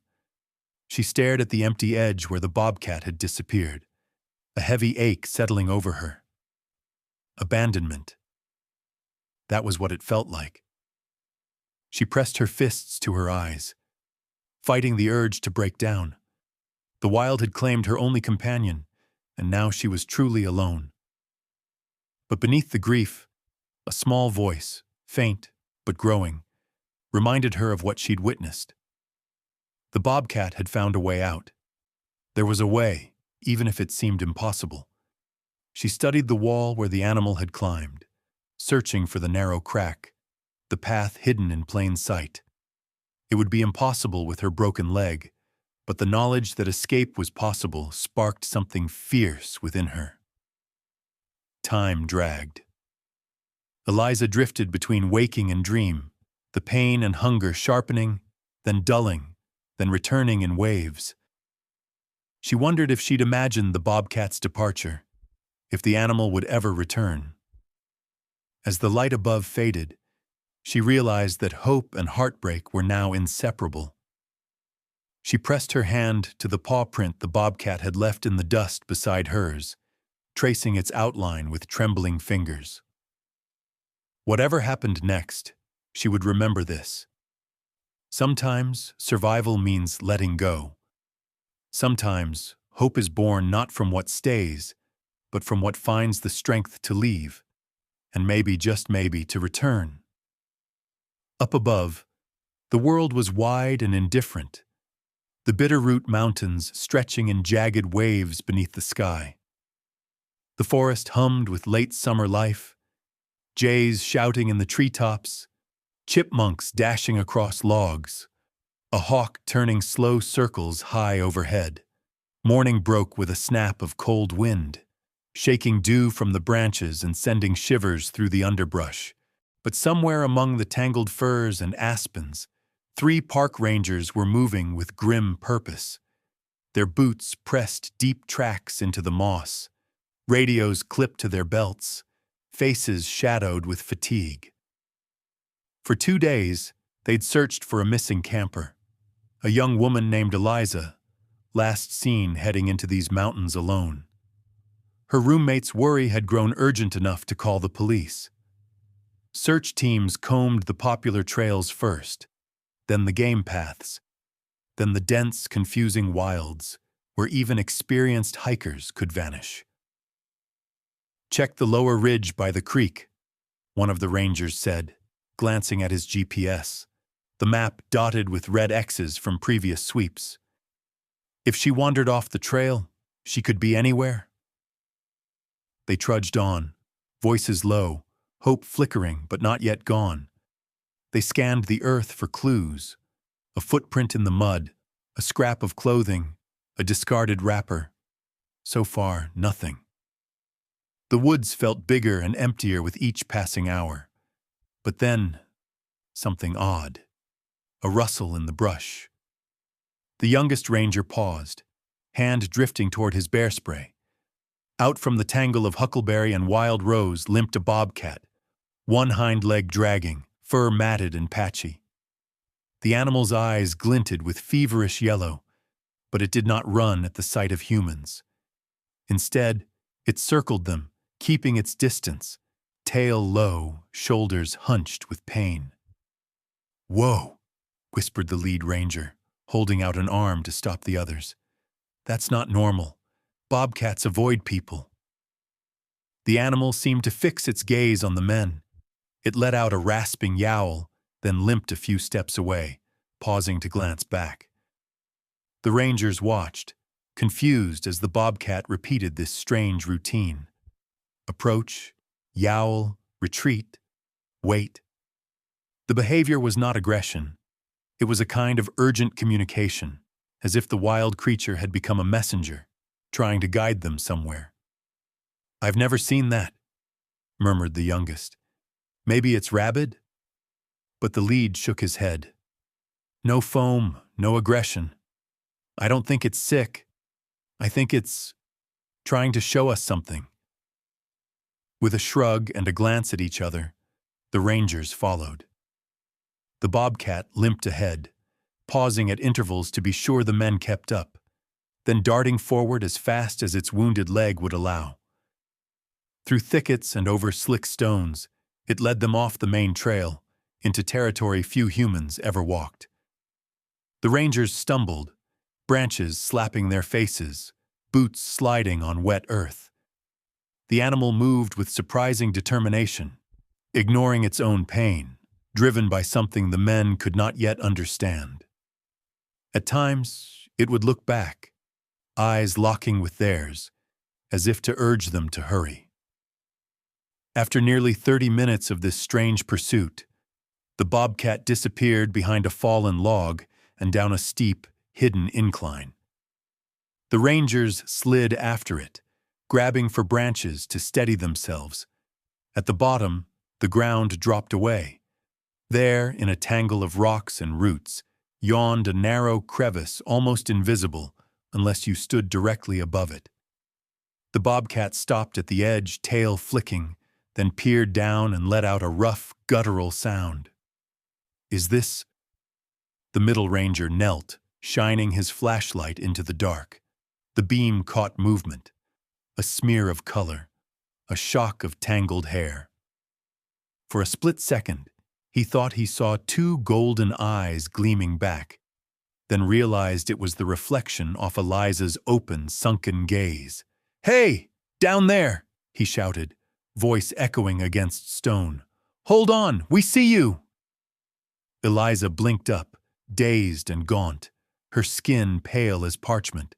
She stared at the empty edge where the bobcat had disappeared, a heavy ache settling over her. Abandonment. That was what it felt like. She pressed her fists to her eyes, fighting the urge to break down. The wild had claimed her only companion, and now she was truly alone. But beneath the grief, a small voice, faint but growing, reminded her of what she'd witnessed. The bobcat had found a way out. There was a way, even if it seemed impossible. She studied the wall where the animal had climbed, searching for the narrow crack, the path hidden in plain sight. It would be impossible with her broken leg, but the knowledge that escape was possible sparked something fierce within her. Time dragged. Eliza drifted between waking and dream, the pain and hunger sharpening, then dulling, then returning in waves. She wondered if she'd imagined the bobcat's departure, if the animal would ever return. As the light above faded, she realized that hope and heartbreak were now inseparable. She pressed her hand to the paw print the bobcat had left in the dust beside hers, tracing its outline with trembling fingers. Whatever happened next, she would remember this. Sometimes survival means letting go. Sometimes hope is born not from what stays, but from what finds the strength to leave, and maybe, just maybe, to return. Up above, the world was wide and indifferent, the Bitterroot Mountains stretching in jagged waves beneath the sky. The forest hummed with late summer life, jays shouting in the treetops, chipmunks dashing across logs, a hawk turning slow circles high overhead. Morning broke with a snap of cold wind, shaking dew from the branches and sending shivers through the underbrush. But somewhere among the tangled firs and aspens, 3 park rangers were moving with grim purpose. Their boots pressed deep tracks into the moss, radios clipped to their belts, faces shadowed with fatigue. For 2 days, they'd searched for a missing camper, a young woman named Eliza, last seen heading into these mountains alone. Her roommate's worry had grown urgent enough to call the police. Search teams combed the popular trails first, then the game paths, then the dense, confusing wilds, where even experienced hikers could vanish. "Check the lower ridge by the creek," one of the rangers said, glancing at his GPS, the map dotted with red X's from previous sweeps. If she wandered off the trail, she could be anywhere. They trudged on, voices low, hope flickering but not yet gone. They scanned the earth for clues, a footprint in the mud, a scrap of clothing, a discarded wrapper. So far, nothing. The woods felt bigger and emptier with each passing hour. But then, something odd. A rustle in the brush. The youngest ranger paused, hand drifting toward his bear spray. Out from the tangle of huckleberry and wild rose limped a bobcat, one hind leg dragging, fur matted and patchy. The animal's eyes glinted with feverish yellow, but it did not run at the sight of humans. Instead, it circled them, keeping its distance, tail low, shoulders hunched with pain. "Whoa," whispered the lead ranger, holding out an arm to stop the others. "That's not normal. Bobcats avoid people." The animal seemed to fix its gaze on the men. It let out a rasping yowl, then limped a few steps away, pausing to glance back. The rangers watched, confused as the bobcat repeated this strange routine. Approach, yowl, retreat, wait. The behavior was not aggression. It was a kind of urgent communication, as if the wild creature had become a messenger, trying to guide them somewhere. "I've never seen that," murmured the youngest. "Maybe it's rabid?" But the lead shook his head. "No foam, no aggression. I don't think it's sick. I think it's trying to show us something." With a shrug and a glance at each other, the rangers followed. The bobcat limped ahead, pausing at intervals to be sure the men kept up, then darting forward as fast as its wounded leg would allow. Through thickets and over slick stones, it led them off the main trail, into territory few humans ever walked. The rangers stumbled, branches slapping their faces, boots sliding on wet earth. The animal moved with surprising determination, ignoring its own pain, driven by something the men could not yet understand. At times, it would look back, eyes locking with theirs, as if to urge them to hurry. After nearly 30 minutes of this strange pursuit, the bobcat disappeared behind a fallen log and down a steep, hidden incline. The rangers slid after it, grabbing for branches to steady themselves. At the bottom, the ground dropped away. There, in a tangle of rocks and roots, yawned a narrow crevice almost invisible unless you stood directly above it. The bobcat stopped at the edge, tail flicking, then peered down and let out a rough, guttural sound. "Is this—" The middle ranger knelt, shining his flashlight into the dark. The beam caught movement. A smear of color, a shock of tangled hair. For a split second, he thought he saw two golden eyes gleaming back, then realized it was the reflection off Eliza's open, sunken gaze. "Hey! Down there!" he shouted, voice echoing against stone. "Hold on! We see you!" Eliza blinked up, dazed and gaunt, her skin pale as parchment.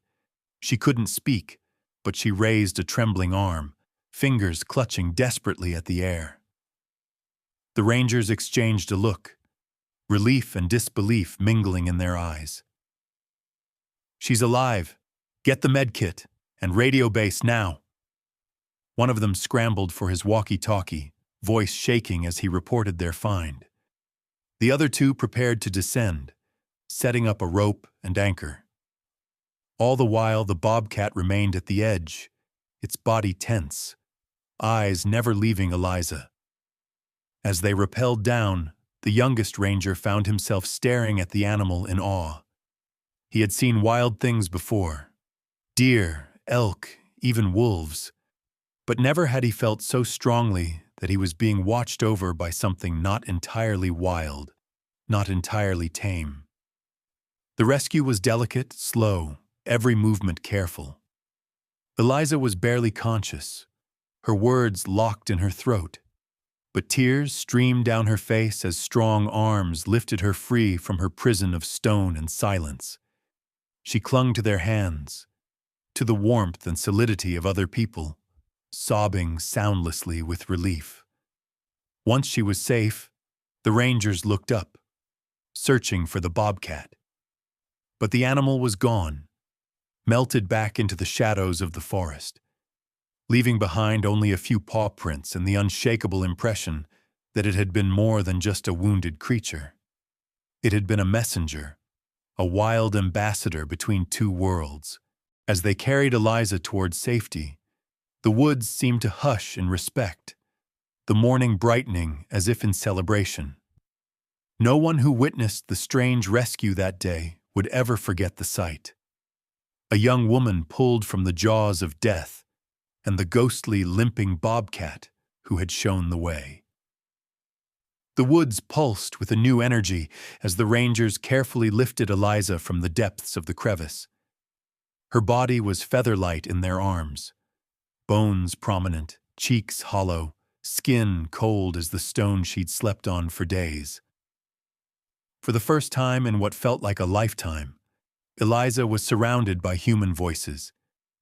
She couldn't speak, but she raised a trembling arm, fingers clutching desperately at the air. The rangers exchanged a look, relief and disbelief mingling in their eyes. "She's alive. Get the med kit, and radio base now." One of them scrambled for his walkie-talkie, voice shaking as he reported their find. The other two prepared to descend, setting up a rope and anchor. All the while, the bobcat remained at the edge, its body tense, eyes never leaving Eliza. As they rappelled down, the youngest ranger found himself staring at the animal in awe. He had seen wild things before, deer, elk, even wolves, but never had he felt so strongly that he was being watched over by something not entirely wild, not entirely tame. The rescue was delicate, slow, every movement careful. Eliza was barely conscious, her words locked in her throat, but tears streamed down her face as strong arms lifted her free from her prison of stone and silence. She clung to their hands, to the warmth and solidity of other people, sobbing soundlessly with relief. Once she was safe, the rangers looked up, searching for the bobcat. But the animal was gone, melted back into the shadows of the forest. leaving behind only a few paw prints and the unshakable impression that it had been more than just a wounded creature. It had been a messenger, a wild ambassador between two worlds. As they carried Eliza toward safety, the woods seemed to hush in respect, the morning brightening as if in celebration. No one who witnessed the strange rescue that day would ever forget the sight. A young woman pulled from the jaws of death, and the ghostly, limping bobcat who had shown the way. The woods pulsed with a new energy as the rangers carefully lifted Eliza from the depths of the crevice. Her body was feather-light in their arms, bones prominent, cheeks hollow, skin cold as the stone she'd slept on for days. For the first time in what felt like a lifetime, Eliza was surrounded by human voices,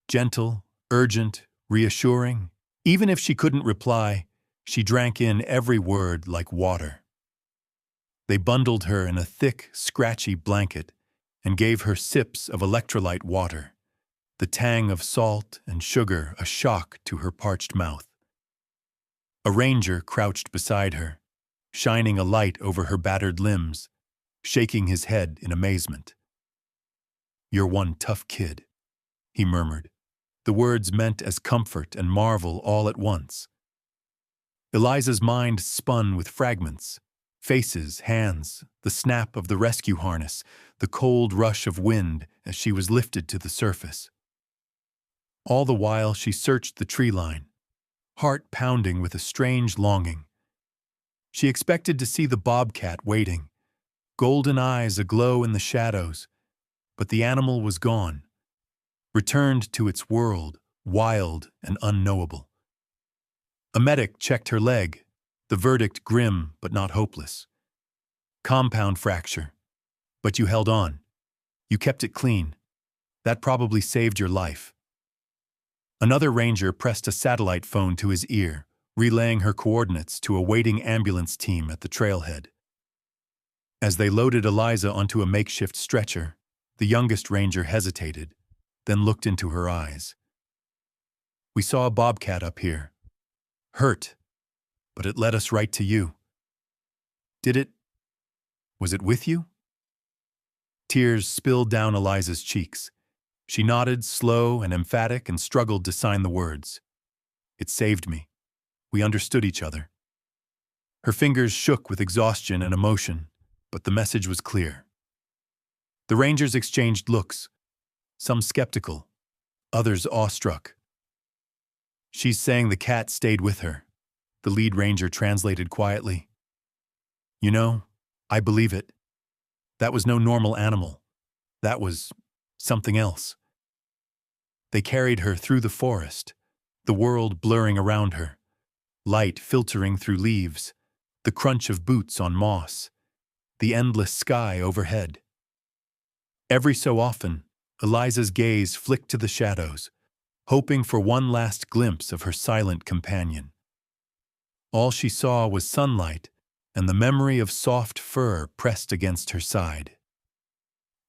gentle, urgent, reassuring. Even if she couldn't reply, she drank in every word like water. They bundled her in a thick, scratchy blanket and gave her sips of electrolyte water, the tang of salt and sugar a shock to her parched mouth. A ranger crouched beside her, shining a light over her battered limbs, shaking his head in amazement. "You're one tough kid," he murmured, the words meant as comfort and marvel all at once. Eliza's mind spun with fragments, faces, hands, the snap of the rescue harness, the cold rush of wind as she was lifted to the surface. All the while she searched the tree line, heart pounding with a strange longing. She expected to see the bobcat waiting, golden eyes aglow in the shadows, but the animal was gone, returned to its world, wild and unknowable. A medic checked her leg, the verdict grim but not hopeless. "Compound fracture. But you held on. You kept it clean. That probably saved your life." Another ranger pressed a satellite phone to his ear, relaying her coordinates to a waiting ambulance team at the trailhead. As they loaded Eliza onto a makeshift stretcher, the youngest ranger hesitated, then looked into her eyes. "We saw a bobcat up here. Hurt, but it led us right to you. Was it with you?" Tears spilled down Eliza's cheeks. She nodded, slow and emphatic, and struggled to sign the words. "It saved me. We understood each other." Her fingers shook with exhaustion and emotion, but the message was clear. The rangers exchanged looks, some skeptical, others awestruck. "She's saying the cat stayed with her," the lead ranger translated quietly. "You know, I believe it. That was no normal animal. That was something else." They carried her through the forest, the world blurring around her, light filtering through leaves, the crunch of boots on moss, the endless sky overhead. Every so often, Eliza's gaze flicked to the shadows, hoping for one last glimpse of her silent companion. All she saw was sunlight and the memory of soft fur pressed against her side.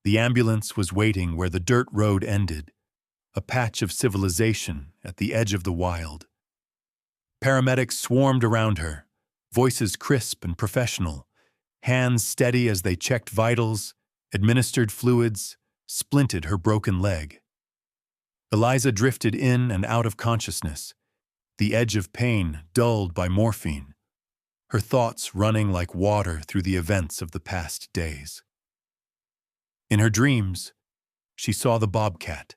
The ambulance was waiting where the dirt road ended, a patch of civilization at the edge of the wild. Paramedics swarmed around her, voices crisp and professional, hands steady as they checked vitals, administered fluids, splinted her broken leg. Eliza drifted in and out of consciousness, the edge of pain dulled by morphine, her thoughts running like water through the events of the past days. In her dreams, she saw the bobcat,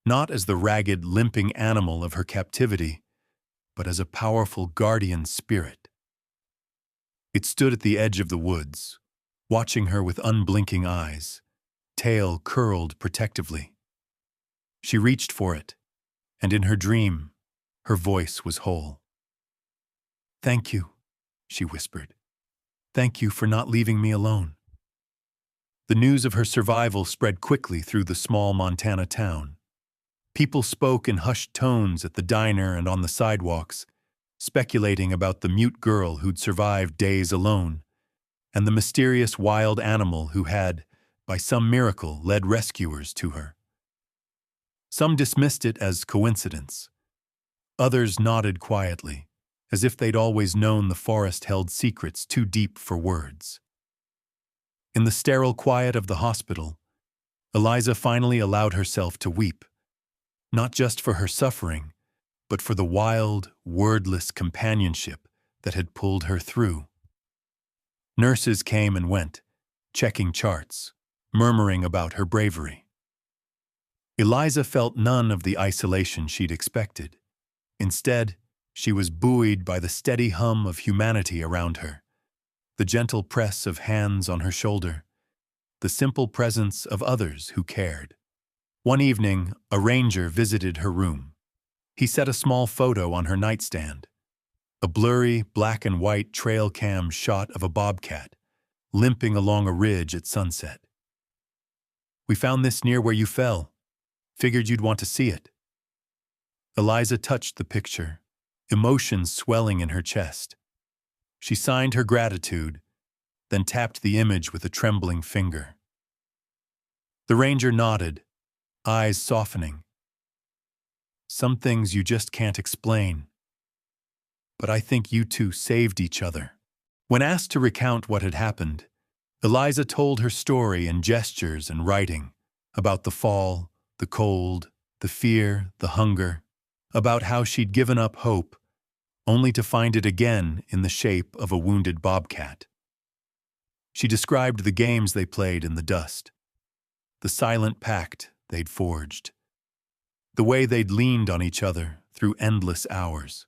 not as the ragged, limping animal of her captivity, but as a powerful guardian spirit. It stood at the edge of the woods, watching her with unblinking eyes, tail curled protectively. She reached for it, and in her dream, her voice was whole. "Thank you," she whispered. "Thank you for not leaving me alone." The news of her survival spread quickly through the small Montana town. People spoke in hushed tones at the diner and on the sidewalks, speculating about the mute girl who'd survived days alone, and the mysterious wild animal who had, by some miracle, led rescuers to her. Some dismissed it as coincidence. Others nodded quietly, as if they'd always known the forest held secrets too deep for words. In the sterile quiet of the hospital, Eliza finally allowed herself to weep, not just for her suffering, but for the wild, wordless companionship that had pulled her through. Nurses came and went, checking charts, murmuring about her bravery. Eliza felt none of the isolation she'd expected. Instead, she was buoyed by the steady hum of humanity around her, the gentle press of hands on her shoulder, the simple presence of others who cared. One evening, a ranger visited her room. He set a small photo on her nightstand, a blurry black and white trail cam shot of a bobcat, limping along a ridge at sunset. "We found this near where you fell. Figured you'd want to see it." Eliza touched the picture, emotions swelling in her chest. She signed her gratitude, then tapped the image with a trembling finger. The ranger nodded, eyes softening. "Some things you just can't explain. But I think you two saved each other." When asked to recount what had happened, Eliza told her story in gestures and writing, about the fall, the cold, the fear, the hunger, about how she'd given up hope, only to find it again in the shape of a wounded bobcat. She described the games they played in the dust, the silent pact they'd forged, the way they'd leaned on each other through endless hours.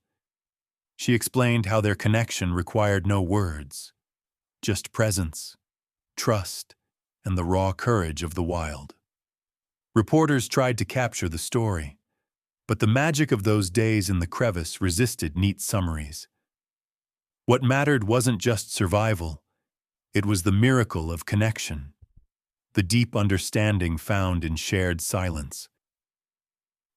She explained how their connection required no words, just presence, trust, and the raw courage of the wild. Reporters tried to capture the story, but the magic of those days in the crevice resisted neat summaries. What mattered wasn't just survival, it was the miracle of connection, the deep understanding found in shared silence.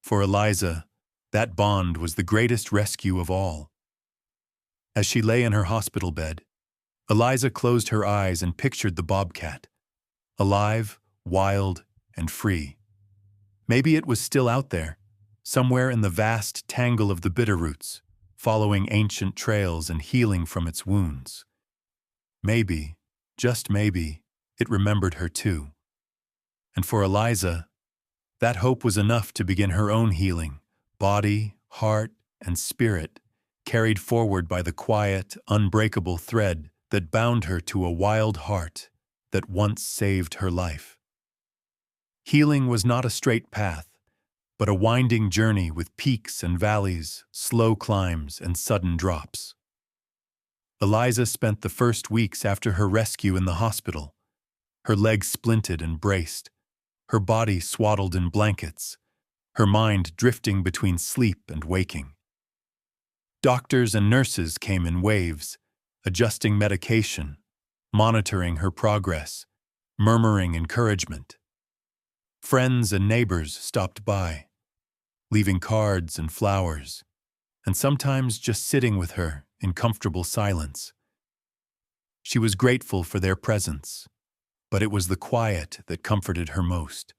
For Eliza, that bond was the greatest rescue of all. As she lay in her hospital bed, Eliza closed her eyes and pictured the bobcat, alive, wild, and free. Maybe it was still out there, somewhere in the vast tangle of the bitterroots, following ancient trails and healing from its wounds. Maybe, just maybe, it remembered her too. And for Eliza, that hope was enough to begin her own healing, body, heart, and spirit, carried forward by the quiet, unbreakable thread that bound her to a wild heart that once saved her life. Healing was not a straight path, but a winding journey with peaks and valleys, slow climbs, and sudden drops. Eliza spent the first weeks after her rescue in the hospital, her legs splinted and braced, her body swaddled in blankets, her mind drifting between sleep and waking. Doctors and nurses came in waves, adjusting medication, monitoring her progress, murmuring encouragement. Friends and neighbors stopped by, leaving cards and flowers, and sometimes just sitting with her in comfortable silence. She was grateful for their presence, but it was the quiet that comforted her most,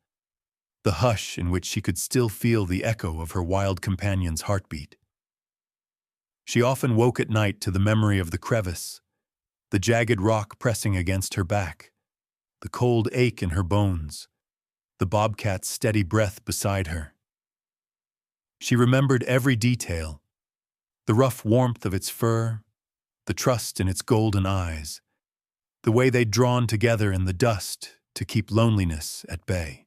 the hush in which she could still feel the echo of her wild companion's heartbeat. She often woke at night to the memory of the crevice, the jagged rock pressing against her back, the cold ache in her bones, the bobcat's steady breath beside her. She remembered every detail, the rough warmth of its fur, the trust in its golden eyes, the way they'd drawn together in the dust to keep loneliness at bay.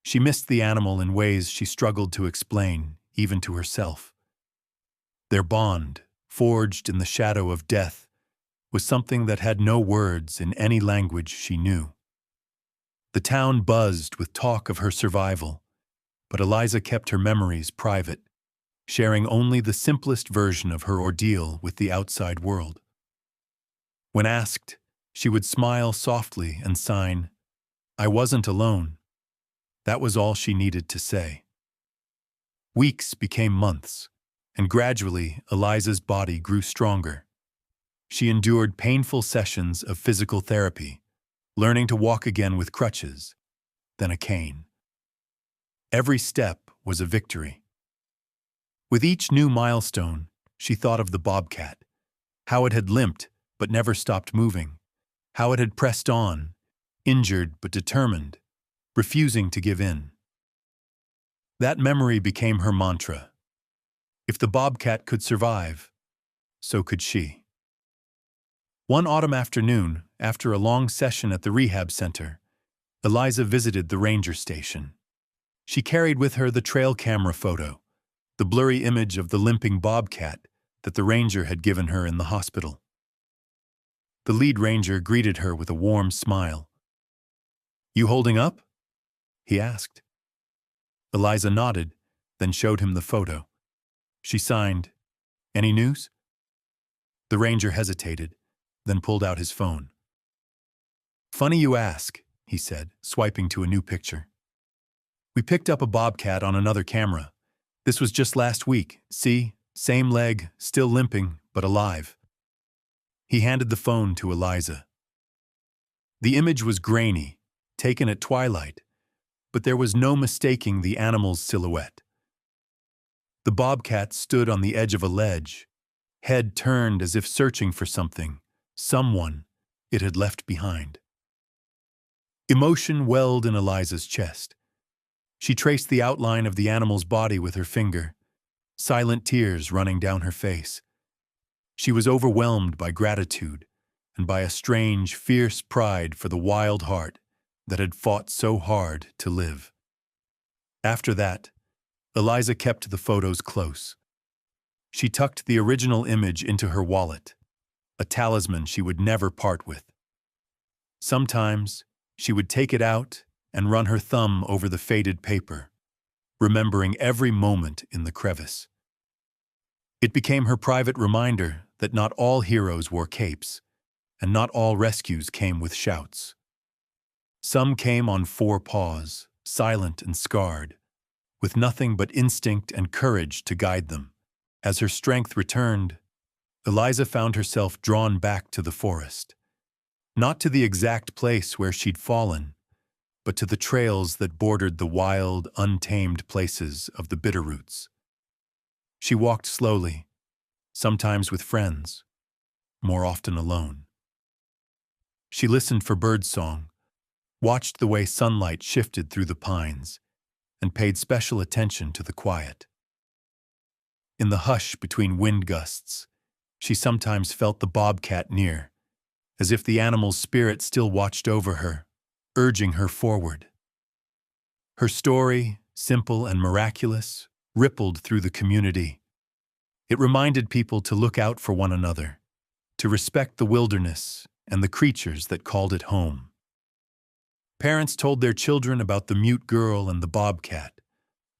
She missed the animal in ways she struggled to explain, even to herself. Their bond, forged in the shadow of death, was something that had no words in any language she knew. The town buzzed with talk of her survival, but Eliza kept her memories private, sharing only the simplest version of her ordeal with the outside world. When asked, she would smile softly and sign, "I wasn't alone." That was all she needed to say. Weeks became months, and gradually Eliza's body grew stronger. She endured painful sessions of physical therapy, learning to walk again with crutches, then a cane. Every step was a victory. With each new milestone, she thought of the bobcat, how it had limped but never stopped moving, how it had pressed on, injured but determined, refusing to give in. That memory became her mantra. If the bobcat could survive, so could she. One autumn afternoon, after a long session at the rehab center, Eliza visited the ranger station. She carried with her the trail camera photo, the blurry image of the limping bobcat that the ranger had given her in the hospital. The lead ranger greeted her with a warm smile. "You holding up?" he asked. Eliza nodded, then showed him the photo. She signed, "Any news?" The ranger hesitated, then pulled out his phone. "Funny you ask," he said, swiping to a new picture. "We picked up a bobcat on another camera. This was just last week. See, same leg, still limping, but alive." He handed the phone to Eliza. The image was grainy, taken at twilight, but there was no mistaking the animal's silhouette. The bobcat stood on the edge of a ledge, head turned as if searching for something, someone it had left behind. Emotion welled in Eliza's chest. She traced the outline of the animal's body with her finger, silent tears running down her face. She was overwhelmed by gratitude and by a strange, fierce pride for the wild heart that had fought so hard to live. After that, Eliza kept the photos close. She tucked the original image into her wallet, a talisman she would never part with. Sometimes, she would take it out and run her thumb over the faded paper, remembering every moment in the crevice. It became her private reminder that not all heroes wore capes, and not all rescues came with shouts. Some came on four paws, silent and scarred, with nothing but instinct and courage to guide them. As her strength returned, Eliza found herself drawn back to the forest. Not to the exact place where she'd fallen, but to the trails that bordered the wild, untamed places of the Bitterroots. She walked slowly, sometimes with friends, more often alone. She listened for birdsong, watched the way sunlight shifted through the pines, and paid special attention to the quiet. In the hush between wind gusts, she sometimes felt the bobcat near, as if the animal's spirit still watched over her, urging her forward. Her story, simple and miraculous, rippled through the community. It reminded people to look out for one another, to respect the wilderness and the creatures that called it home. Parents told their children about the mute girl and the bobcat,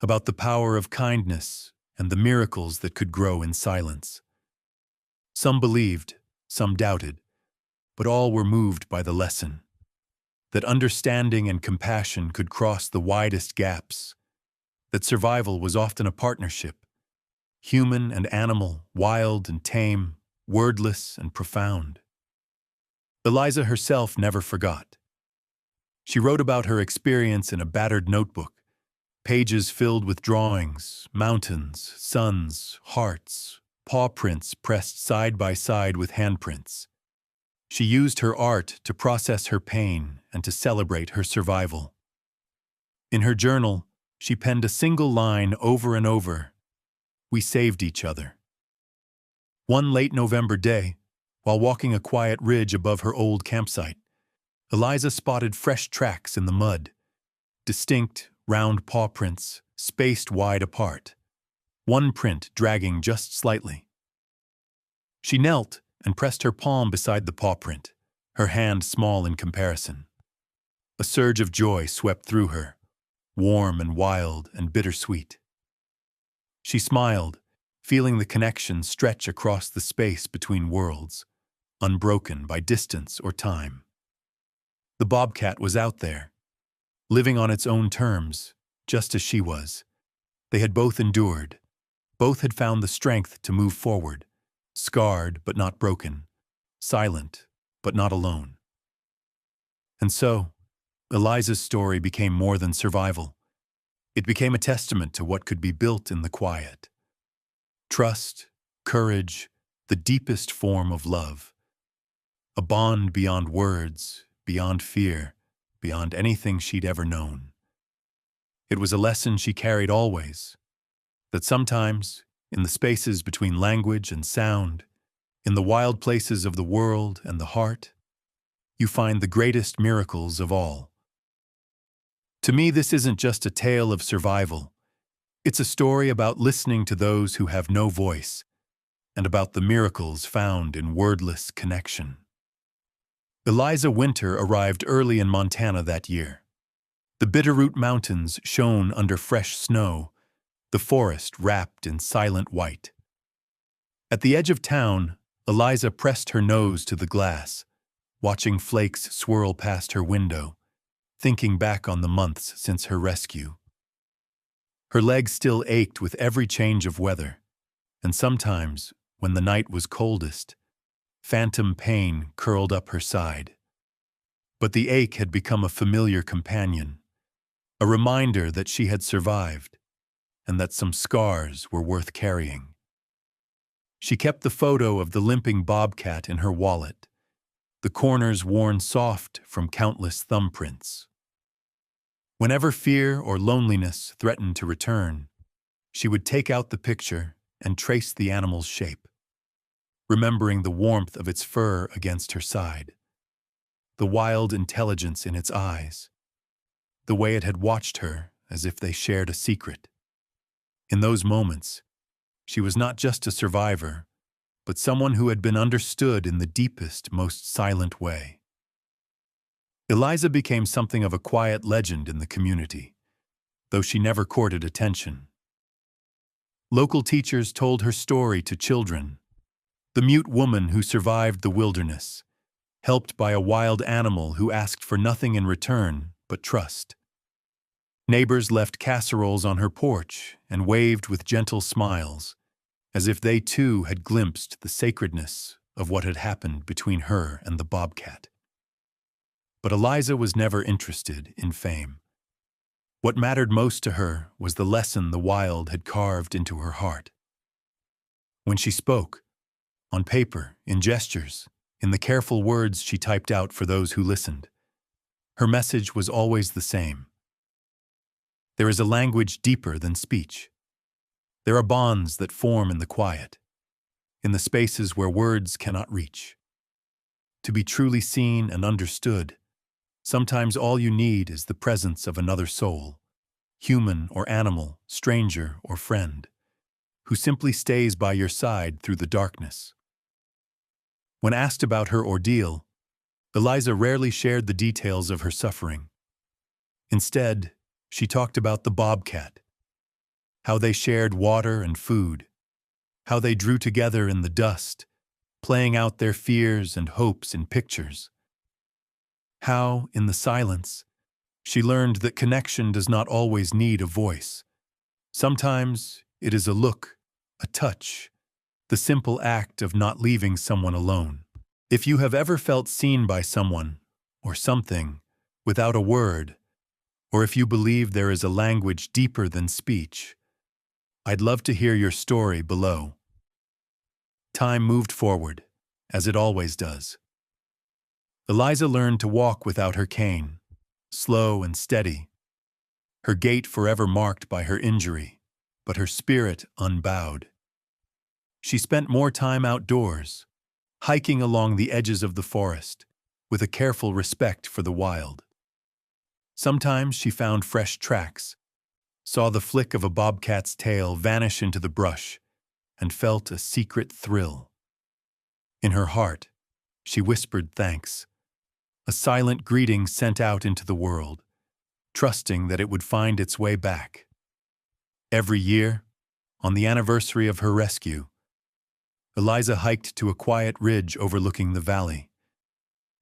about the power of kindness and the miracles that could grow in silence. Some believed, some doubted, but all were moved by the lesson, that understanding and compassion could cross the widest gaps, that survival was often a partnership, human and animal, wild and tame, wordless and profound. Eliza herself never forgot. She wrote about her experience in a battered notebook, pages filled with drawings, mountains, suns, hearts, paw prints pressed side by side with handprints. She used her art to process her pain and to celebrate her survival. In her journal, she penned a single line over and over: "We saved each other." One late November day, while walking a quiet ridge above her old campsite, Eliza spotted fresh tracks in the mud, distinct, round paw prints, spaced wide apart, one print dragging just slightly. She knelt and pressed her palm beside the paw print, her hand small in comparison. A surge of joy swept through her, warm and wild and bittersweet. She smiled, feeling the connection stretch across the space between worlds, unbroken by distance or time. The bobcat was out there, living on its own terms, just as she was. They had both endured. Both had found the strength to move forward, scarred but not broken, silent but not alone. And so, Eliza's story became more than survival. It became a testament to what could be built in the quiet. Trust, courage, the deepest form of love. A bond beyond words, beyond fear, beyond anything she'd ever known. It was a lesson she carried always, that sometimes, in the spaces between language and sound, in the wild places of the world and the heart, you find the greatest miracles of all. To me, this isn't just a tale of survival. It's a story about listening to those who have no voice, and about the miracles found in wordless connection. Eliza winter arrived early in Montana that year. The Bitterroot Mountains shone under fresh snow, the forest wrapped in silent white. At the edge of town, Eliza pressed her nose to the glass, watching flakes swirl past her window, thinking back on the months since her rescue. Her legs still ached with every change of weather, and sometimes, when the night was coldest, phantom pain curled up her side. But the ache had become a familiar companion, a reminder that she had survived, and that some scars were worth carrying. She kept the photo of the limping bobcat in her wallet, the corners worn soft from countless thumbprints. Whenever fear or loneliness threatened to return, she would take out the picture and trace the animal's shape, remembering the warmth of its fur against her side, the wild intelligence in its eyes, the way it had watched her as if they shared a secret. In those moments, she was not just a survivor, but someone who had been understood in the deepest, most silent way. Eliza became something of a quiet legend in the community, though she never courted attention. Local teachers told her story to children, the mute woman who survived the wilderness, helped by a wild animal who asked for nothing in return but trust. Neighbors left casseroles on her porch and waved with gentle smiles, as if they too had glimpsed the sacredness of what had happened between her and the bobcat. But Eliza was never interested in fame. What mattered most to her was the lesson the wild had carved into her heart. When she spoke, on paper, in gestures, in the careful words she typed out for those who listened, her message was always the same. There is a language deeper than speech. There are bonds that form in the quiet, in the spaces where words cannot reach. To be truly seen and understood, sometimes all you need is the presence of another soul, human or animal, stranger or friend, who simply stays by your side through the darkness. When asked about her ordeal, Eliza rarely shared the details of her suffering. Instead, she talked about the bobcat, how they shared water and food, how they drew together in the dust, playing out their fears and hopes in pictures. How, in the silence, she learned that connection does not always need a voice. Sometimes it is a look, a touch, the simple act of not leaving someone alone. If you have ever felt seen by someone, or something, without a word, or if you believe there is a language deeper than speech, I'd love to hear your story below. Time moved forward, as it always does. Eliza learned to walk without her cane, slow and steady, her gait forever marked by her injury, but her spirit unbowed. She spent more time outdoors, hiking along the edges of the forest, with a careful respect for the wild. Sometimes she found fresh tracks, saw the flick of a bobcat's tail vanish into the brush, and felt a secret thrill. In her heart, she whispered thanks, a silent greeting sent out into the world, trusting that it would find its way back. Every year, on the anniversary of her rescue, Eliza hiked to a quiet ridge overlooking the valley.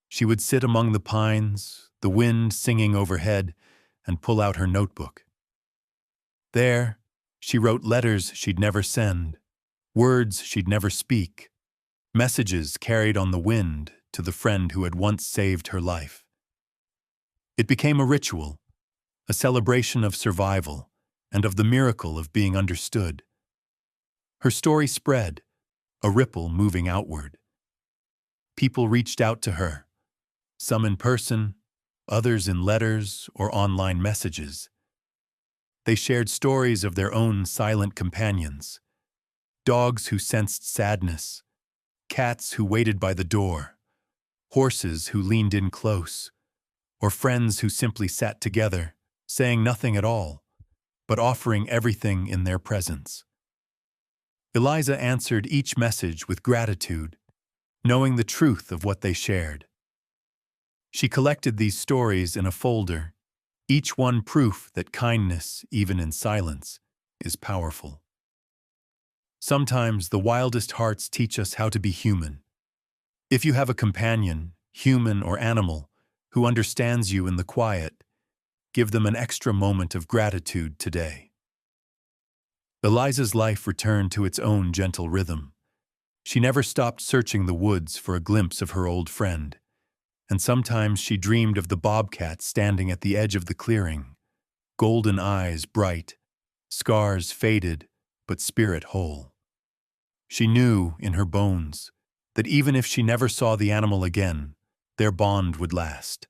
She would sit among the pines, the wind singing overhead, and pull out her notebook. There, she wrote letters she'd never send, words she'd never speak, messages carried on the wind to the friend who had once saved her life. It became a ritual, a celebration of survival and of the miracle of being understood. Her story spread, a ripple moving outward. People reached out to her, some in person, others in letters or online messages. They shared stories of their own silent companions, dogs who sensed sadness, cats who waited by the door, horses who leaned in close, or friends who simply sat together, saying nothing at all, but offering everything in their presence. Eliza answered each message with gratitude, knowing the truth of what they shared. She collected these stories in a folder, each one proof that kindness, even in silence, is powerful. Sometimes the wildest hearts teach us how to be human. If you have a companion, human or animal, who understands you in the quiet, give them an extra moment of gratitude today. Eliza's life returned to its own gentle rhythm. She never stopped searching the woods for a glimpse of her old friend, and sometimes she dreamed of the bobcat standing at the edge of the clearing, golden eyes bright, scars faded, but spirit whole. She knew, in her bones, that even if she never saw the animal again, their bond would last.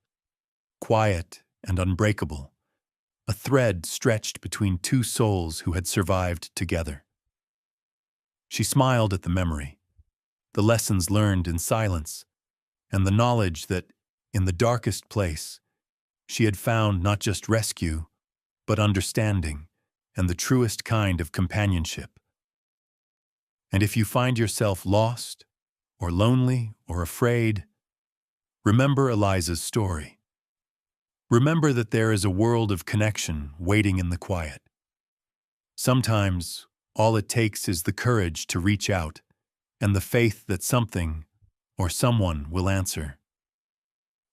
Quiet and unbreakable, a thread stretched between two souls who had survived together. She smiled at the memory, the lessons learned in silence, and the knowledge that, in the darkest place, she had found not just rescue, but understanding and the truest kind of companionship. And if you find yourself lost, or lonely, or afraid, remember Eliza's story. Remember that there is a world of connection waiting in the quiet. Sometimes, all it takes is the courage to reach out and the faith that something or someone will answer.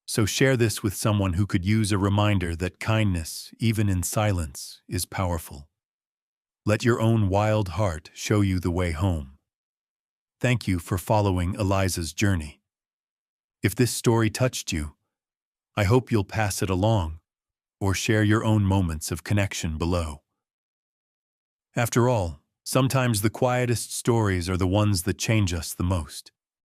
So share this with someone who could use a reminder that kindness, even in silence, is powerful. Let your own wild heart show you the way home. Thank you for following Eliza's journey. If this story touched you, I hope you'll pass it along or share your own moments of connection below. After all, sometimes the quietest stories are the ones that change us the most.